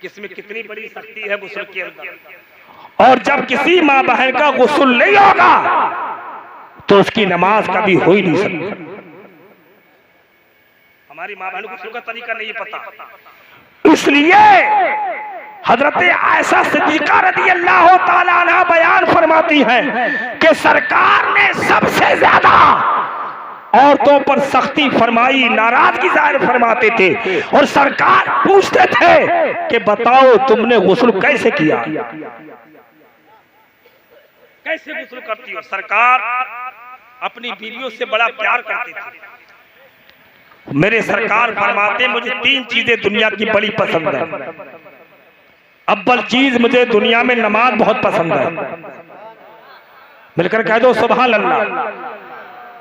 किसमें कितनी बड़ी शक्ति है गुस्ल के अंदर। और जब किसी माँ बहन का गुस्ल नहीं होगा तो उसकी नमाज कभी हो ही नहीं सकती। हमारी माँ बहनों को का तरीका नहीं पता, इसलिए हजरत आयशा सिद्दीका रज़ियल्लाहु ताला अन्हा बयान फरमाती हैं कि सरकार ने सबसे ज्यादा औरतों पर सख्ती फरमाई, नाराजगी जाहिर फरमाते थे और सरकार पूछते थे कि बताओ तुमने गुस्ल कैसे किया, कैसे गुस्ल करती हो? सरकार अपनी बीवियों से बड़ा प्यार करती थी। मेरे सरकार फरमाते मुझे 3 चीजें दुनिया की बड़ी पसंद है। अव्वल चीज मुझे दुनिया में नमाज बहुत पसंद है, मिलकर कह दो सुभान अल्लाह।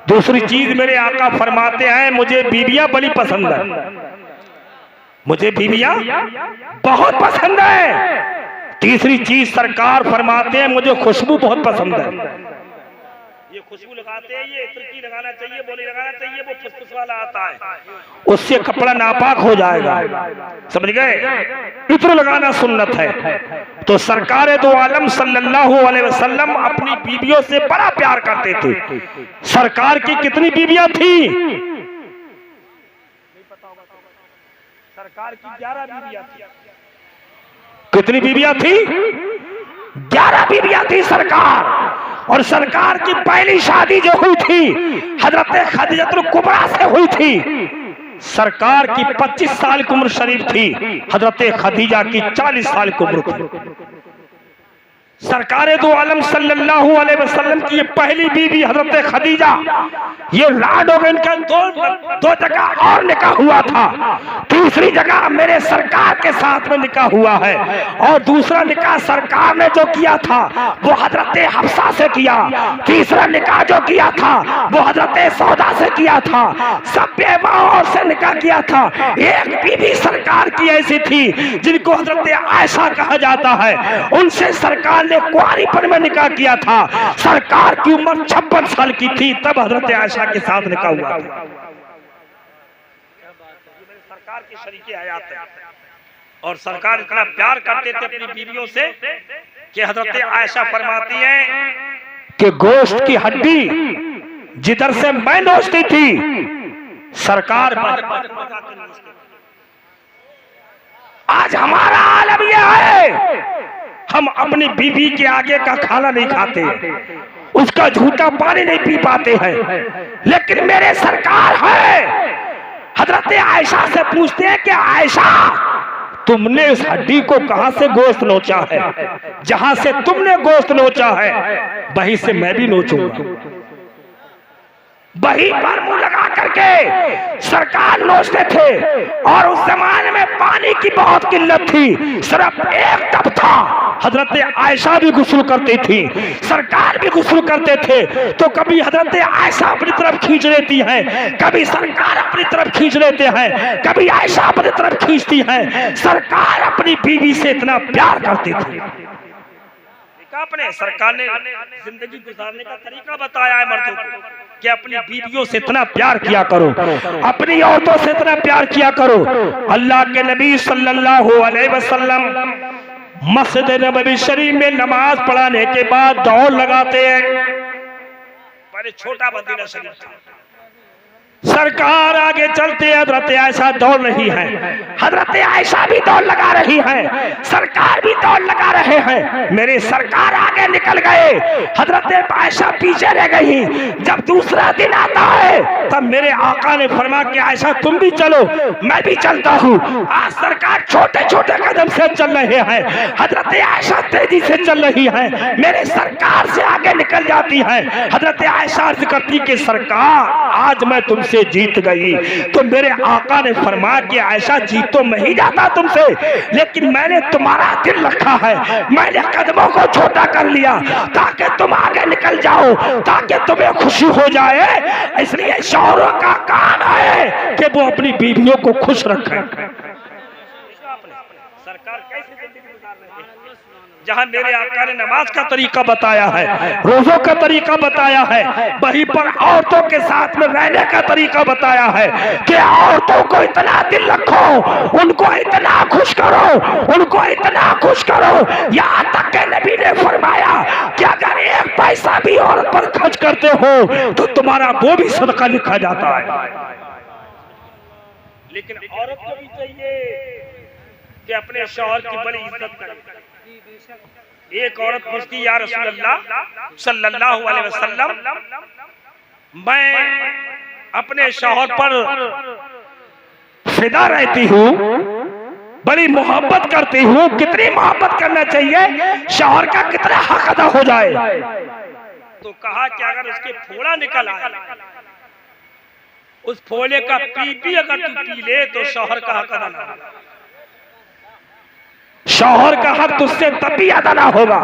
दूसरी चीज मेरे आका फरमाते हैं मुझे बीवियां बड़ी पसंद है, मुझे बीवियां बहुत पसंद है। तीसरी चीज सरकार फरमाते हैं मुझे खुशबू बहुत पसंद है। ये खुशबू लगाते हैं, ये इत्र की लगाना चाहिए, बोली लगाना चाहिए, वो फुसफुस वाला आता है, उससे कपड़ा नापाक हो जाएगा, समझ गए? इत्र लगाना सुन्नत है। तो सरकार दो आलम सल्लल्लाहु अलैहि वसल्लम अपनी बीवियों से बड़ा प्यार करते थे। सरकार की कितनी बीवियां थी? सरकार की 11 बीवियां थी। कितनी बीवियां थी? 11 बीवियां थी सरकार। और सरकार की पहली शादी जो हुई थी हजरत खदीजतुल कुबरा से हुई थी। सरकार की 25 साल की उम्र शरीफ थी, हजरत खदीजा की 40 साल की उम्र थी। सरकार दो आलम सल्लल्लाहु अलैहि वसल्लम की ये पहली बीवी हजरत खदीजा, ये राड हो गए, इनका दो जगह और निकाह हुआ था। तीसरी जगह मेरे सरकार के साथ में निकाह हुआ है और दूसरा निकाह सरकार ने जो किया था वो हजरत हफ्सा से किया। तीसरा निकाह जो किया था वो हजरत सौदा से किया था। सब बेवाओं से निकाह किया था। एक बीवी सरकार की ऐसी थी जिनको हजरत आयशा कहा जाता है, उनसे सरकार कुआरीपन में निकाह किया था। सरकार की उम्र 56 साल की थी तब हजरत आयशा के साथ निकाह हुआ था। सरकार की शरीके हयात है और सरकार इतना प्यार करते थे अपनी बीवियों से कि हजरत आयशा फरमाती है कि गोश्त की हड्डी जिधर से मैं नोचती थी सरकार आज हमारा आलम यह है हम अपनी बीवी के आगे का खाना नहीं खाते, उसका झूठा पानी नहीं पी पाते हैं। लेकिन मेरे सरकार है हजरत आयशा से पूछते हैं कि आयशा तुमने इस हड्डी को कहां से गोश्त नोचा है? जहां से तुमने गोश्त नोचा है वहीं से मैं भी नोचूंगा। वही पर मुंह लगा करके सरकार नोचते थे। और उस जमाने में पानी की बहुत किल्लत थी, सिर्फ एक टब था। हजरत आयशा भी गुस्ल करती थी, सरकार भी गुस्ल करते थे। तो कभी हजरत आयशा अपनी तरफ खींच लेती है, कभी सरकार अपनी तरफ खींच लेते हैं, कभी आयशा अपनी तरफ खींचती है। सरकार अपनी बीवी से इतना प्यार करती थी। अपने सरकार ने जिंदगी गुजारने का तरीका बताया है मर्दों को कि अपनी बीवियों से इतना प्यार किया करो, अपनी औरतों से इतना प्यार किया करो। अल्लाह के नबी सल्लल्लाहु अलैहि वसल्लम मस्जिद नबवी शरीफ में नमाज पढ़ाने के बाद दौड़ लगाते हैं। बड़े छोटा मदीना शरीफ था, सरकार आगे चलते हजरत आयशा दौड़ रही है, हजरत आयशा भी दौड़ लगा रही है, सरकार भी दौड़ लगा रहे हैं। मेरे सरकार आगे निकल गए, हजरत आयशा पीछे रह गई। जब दूसरा दिन आता है तब मेरे आका ने फरमा कि आयशा तुम भी चलो, मैं भी चलता हूँ। आज सरकार छोटे छोटे कदम से चल रहे हैं, हजरत आयशा तेजी से चल रही है, मेरे सरकार से आगे निकल जाती है। हजरत आयशा अर्ज करती कि सरकार आज मैं तुमसे जीत गई। तो मेरे आका ने फरमाया कि आयशा जीत तो मैं ही जाता तुमसे, लेकिन मैंने तुम्हारा दिल रखा है, मैंने कदमों को छोटा कर लिया ताकि तुम आगे निकल जाओ, ताकि तुम्हें खुशी हो जाए। इसलिए शौहरों का काम है कि वो अपनी बीवियों को खुश रखें। सरकार कैसे जिंदगी गुजार रही है, जहां मेरे आका ने नमाज का तरीका बताया है, रोजों का तरीका बताया है, वहीं पर औरतों के साथ में रहने का तरीका बताया है कि औरतों को इतना दिल रखो, उनको इतना खुश करो, उनको इतना खुश करो। यहाँ तक के नबी ने फरमाया कि अगर एक पैसा भी औरत पर खर्च करते हो तो तुम्हारा वो भी सदका लिखा जाता है। लेकिन औरत को भी चाहिए कि अपने शौहर की बड़ी इज्जत करे। एक औरत पूछती या रसूल अल्लाह सल्लल्लाहु अलैहि वसल्लम, मैं अपने शौहर पर फिदा रहती हूँ, बड़ी मोहब्बत करती हूँ, कितनी मोहब्बत करना चाहिए, शौहर का कितना हक अदा हो जाए। तो कहा कि अगर उसके फोड़ा निकल आए, उस फोड़े का पी अगर तू पी ले तो शौहर का हक अदा ना होगा, शौहर का हक तुझसे तब भी अदा ना होगा।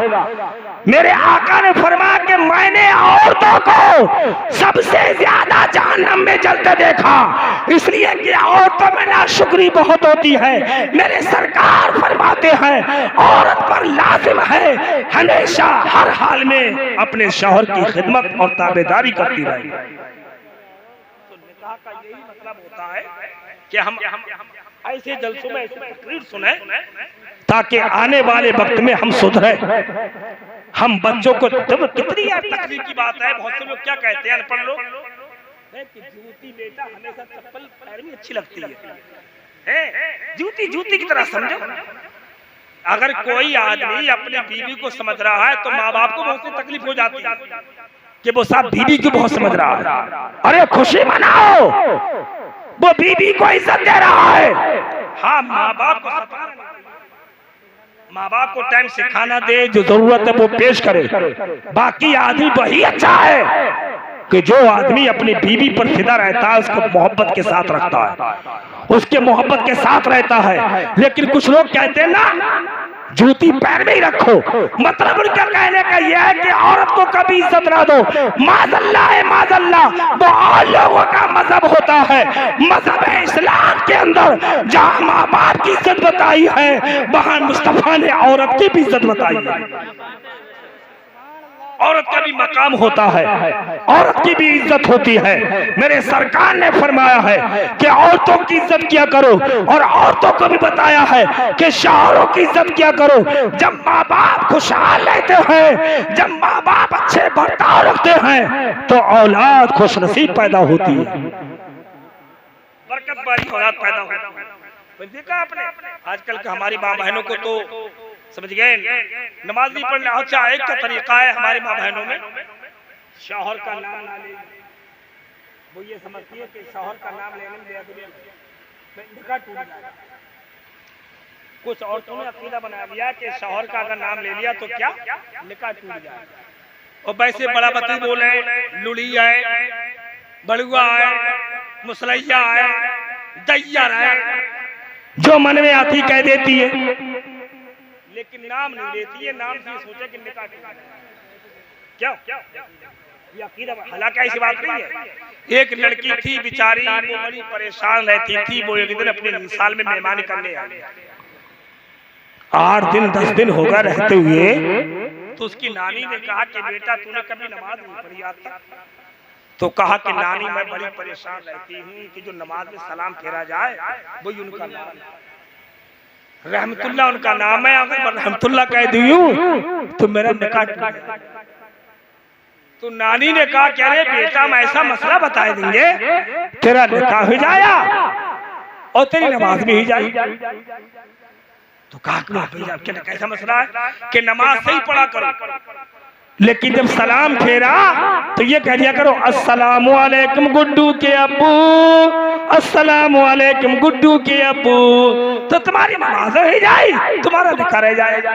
मेरे आका ने फरमाया कि मैंने औरतों को सबसे ज्यादा जहन्नम में जलते देखा, इसलिए कि औरतों में नाशुक्री बहुत होती है। मेरे सरकार फरमाते हैं औरत पर लाजिम है हमेशा हर हाल में अपने शौहर की खिदमत और ताबेदारी करती रहे। तो निकाह का यही मतलब होता है कि हम ऐसे जलसों में ऐसे तकरीर सुने ताकि आने वाले वक्त में हम सुधरे। हम बच्चों को जब कितनी तकलीफ की बात है, बहुत से लोग क्या कहते हैं अनपढ़ लोग कि जूती बेटा हमेशा चप्पल पैर में अच्छी लगती है, जूती जूती की तरह समझो। अगर कोई आदमी अपनी बीवी को समझ रहा है तो माँ बाप को बहुत सी तकलीफ हो जाती है कि वो साहब बीवी को बहुत समझ रहा है। अरे खुशी मनाओ, वो बीवी को इज्जत दे रहा है। हाँ, माँ बाप को माँ बाप को टाइम से खाना दे, जो जरूरत है वो पेश करे। बाकी आदमी वही अच्छा है कि जो आदमी अपनी बीवी पर फिदा रहता है, उसको मोहब्बत के साथ रखता है, उसके मोहब्बत के साथ रहता है। लेकिन कुछ लोग कहते हैं ना जूती पैर में ही रखो, मतलब उनका कहने का यह है कि औरत को कभी इज्जत ना दो। माज़अल्लाह है माज़अल्लाह, वो और लोगों का मजहब होता है। मजहब है इस्लाम के अंदर जहाँ माँ बाप की इज्जत बताई है, वहाँ मुस्तफा ने औरत की भी इज्जत बताई है। औरत का भी मकाम होता है, औरत की भी इज्जत होती है। मेरे सरकार ने फरमाया है कि औरतों की इज्जत किया करो, और औरतों को भी बताया है कि शौहरों की इज्जत किया करो। जब माँ बाप खुशहाल रहते हैं, जब माँ बाप अच्छे बर्ताव रखते हैं, तो औलाद खुशनसीब पैदा होती है, बरकत वाली औलाद पैदा होती है। देखा आपने आजकल का हमारी माँ बहनों को तो समझ गए, नमाज नहीं पढ़ना। अच्छा, एक का तरीका है हमारी माँ बहनों में, शौहर का नाम ना ले, वो ये समझती है कि शौहर का नाम लेने में निकाह टूट जाएगा। कुछ औरतों ने अकीदा बना लिया कि शौहर का अगर नाम ले लिया तो क्या निकाह टूट जाएगा। और वैसे बड़ा बती बोले, लुड़ी है, बड़ुआ है, मुसलैया है, दैयर है, जो मन में आती कह देती है, लेकिन नाम नहीं लेती है। नाम से सोचे कि निकाह क्यों? ये अकीदा हालांकि ऐसी बात नहीं है। एक लड़की थी बेचारी, वो बड़ी परेशान रहती थी। वो एक दिन अपने साल में मेहमानी करने आई, 8 दिन 10 दिन होगा रहते हुए, तो उसकी नानी ने कहा कि बेटा तूने कभी नमाज नहीं पढ़ी आज तक? तो कहा कि नानी मैं बड़ी परेशान रहती हूँ कि जो नमाज में सलाम फेरा जाए वही उनका नाम है। रहमतुल्लाह उनका नाम है, अगर मैं रहमतुल्लाह कह दूं तो मेरा निकाह टूट जाएगा। तो नानी ने कहा कि अरे बेटा हम ऐसा मसला बता देंगे, तेरा निकाह हो जाया और तेरी नमाज भी हो जाएगी। तो कहा कैसा मसला है कि नमाज सही पढ़ा करो, लेकिन जब सलाम फेरा तो ये कह दिया करो अस्सलामु अलैकुम गुड्डू के अब्बू, अस्सलामु अलैकुम गुड्डू के अब्बू, तो तुम्हारी नमाज हो जाए, तुम्हारा निकाह रह जाएगा।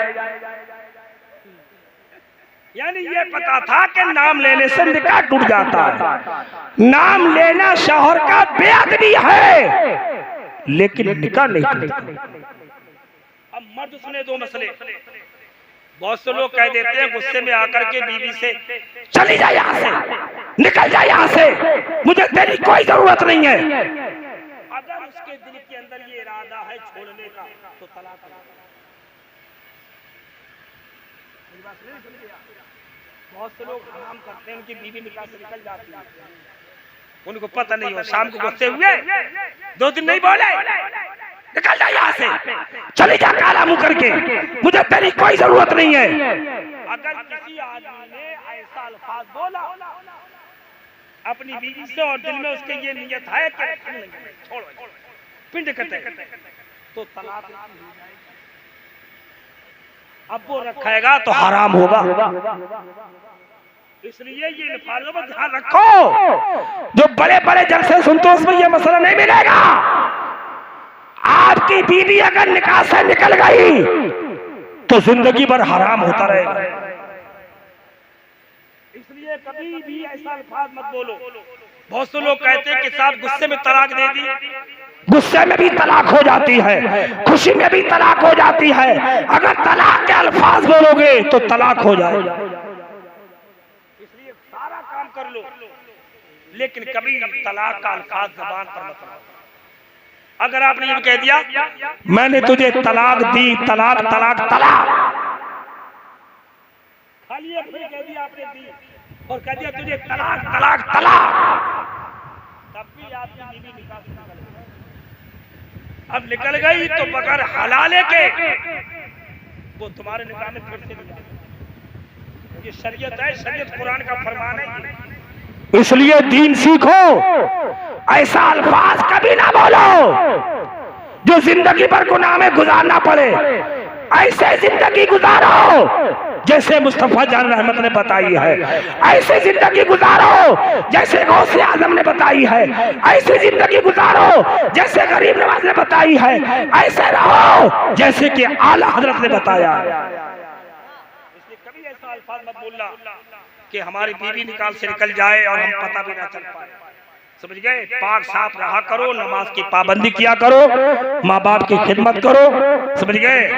यानी ये पता था कि नाम लेने से निकाह टूट जाता है। नाम लेना शौहर का बेअदबी है, लेकिन निकाह नहीं टूटता। अब मर्द सुने दो मसले। बहुत से लोग कह देते हैं गुस्से में आकर के बीवी से, चली जा यहाँ से, निकल जा यहाँ से, मुझे तेरी कोई जरूरत नहीं है। अगर उसके दिल के अंदर ये इरादा है छोड़ने का तो तलाक। बहुत से लोग हराम करते हैं, उनकी बीवी निकाह से निकल जाती है, उनको पता नहीं हो, शाम को गुस्से हुए 2 दिन नहीं बोले, निकल जा यहाँ से, चले जा काला मुंह करके, मुझे तेरी कोई जरूरत नहीं है। अगर किसी आदमी ने ऐसा अल्फाज बोला अपनी बीवी से और दिल में उसके ये नियत है कि छोड़ो पिंड कटे, तो तलाक। अब वो रखेगा तो हराम होगा। इसलिए ये अल्फाजों पर ध्यान रखो। जो बड़े बड़े जलसे सुनते हो उसमें ये मसला नहीं मिलेगा। आपकी बीवी अगर निकाह से निकल गई तो जिंदगी भर हराम होता रहेगा। इसलिए कभी भी ऐसा अल्फाज मत बोलो। बहुत से लोग कहते हैं कि साहब गुस्से में तलाक दे दी, गुस्से में भी तलाक हो जाती है, खुशी में भी तलाक हो जाती है। अगर तलाक के अल्फाज बोलोगे तो तलाक हो जाएगा। इसलिए सारा काम कर लो, लेकिन कभी तलाक का अल्फाज जबान पर मत लाओ। अगर आपने ये कह दिया मैंने तुझे तलाक दी, तलाक तलाक तलाक, खाली कह दिया आपने दी और कह दिया तुझे तलाक तलाक तलाक, तब भी आपकी बीवी निकाह से निकल गई। अब निकल गई तो बगैर हलाले के वो तुम्हारे निकाह में फिर से नहीं आएगी। ये शरीयत है, शरीयत कुरान का फरमान है। इसलिए दीन सीखो, ऐसा अल्फाज कभी ना बोलो जो जिंदगी भर गुनाह में गुजारना पड़े। ऐसे जिंदगी गुजारो जैसे मुस्तफा जान रहमत ने बताई है, ऐसे जिंदगी गुजारो जैसे गौसे आजम ने बताई है, ऐसी जिंदगी गुजारो जैसे गरीब नवाज ने बताई है, ऐसे रहो जैसे कि आला हजरत ने बताया। इसलिए कभी ऐसा अल्फाज मत बोलना कि हमारी बीवी निकाल से निकल जाए और हम पता भी ना चल पाए। समझ गए? पाक साफ रहा करो, नमाज की पाबंदी किया करो, माँ बाप की खिदमत करो। समझ गए?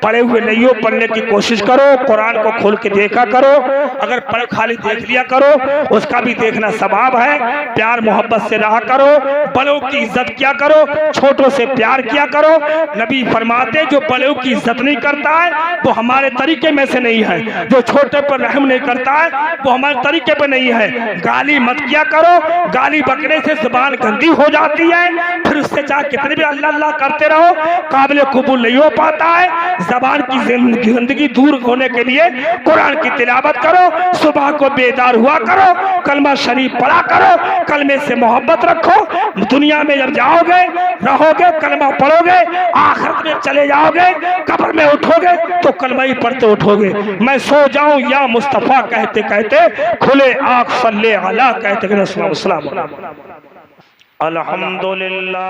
पढ़े हुए नहीं हो, पढ़ने की कोशिश करो, कुरान को खोल के देखा करो। अगर पढ़ खाली देख लिया करो उसका भी देखना सवाब है। प्यार मोहब्बत से रहा करो, बड़ों की इज्जत किया करो, छोटों से प्यार किया करो। नबी फरमाते जो बड़ों की इज्जत नहीं करता है वो हमारे तरीके में से नहीं है, जो छोटे पर रहम नहीं करता है वो हमारे तरीके पर नहीं है। गाली मत किया करो, गाली बकने से जुबान गंदी हो जाती है, फिर उससे चाहे कितने भी अल्लाह अल्लाह करते रहो काबिल कबूल नहीं हो पाता है। ज़बान की जिंदगी दूर होने के लिए कुरान की तिलावत करो, सुबह को बेदार हुआ करो, कलमा शरीफ पढ़ा करो, कलमे से मोहब्बत रखो। दुनिया में जब जाओगे रहोगे, कलमा पढ़ोगे, आखिरत में चले जाओगे, कब्र में उठोगे तो कलमा ही पढ़ते उठोगे। मैं सो जाऊं या मुस्तफा कहते कहते खुले आँख सल्ले अला कहते कहते अल्हम्दुलिल्लाह।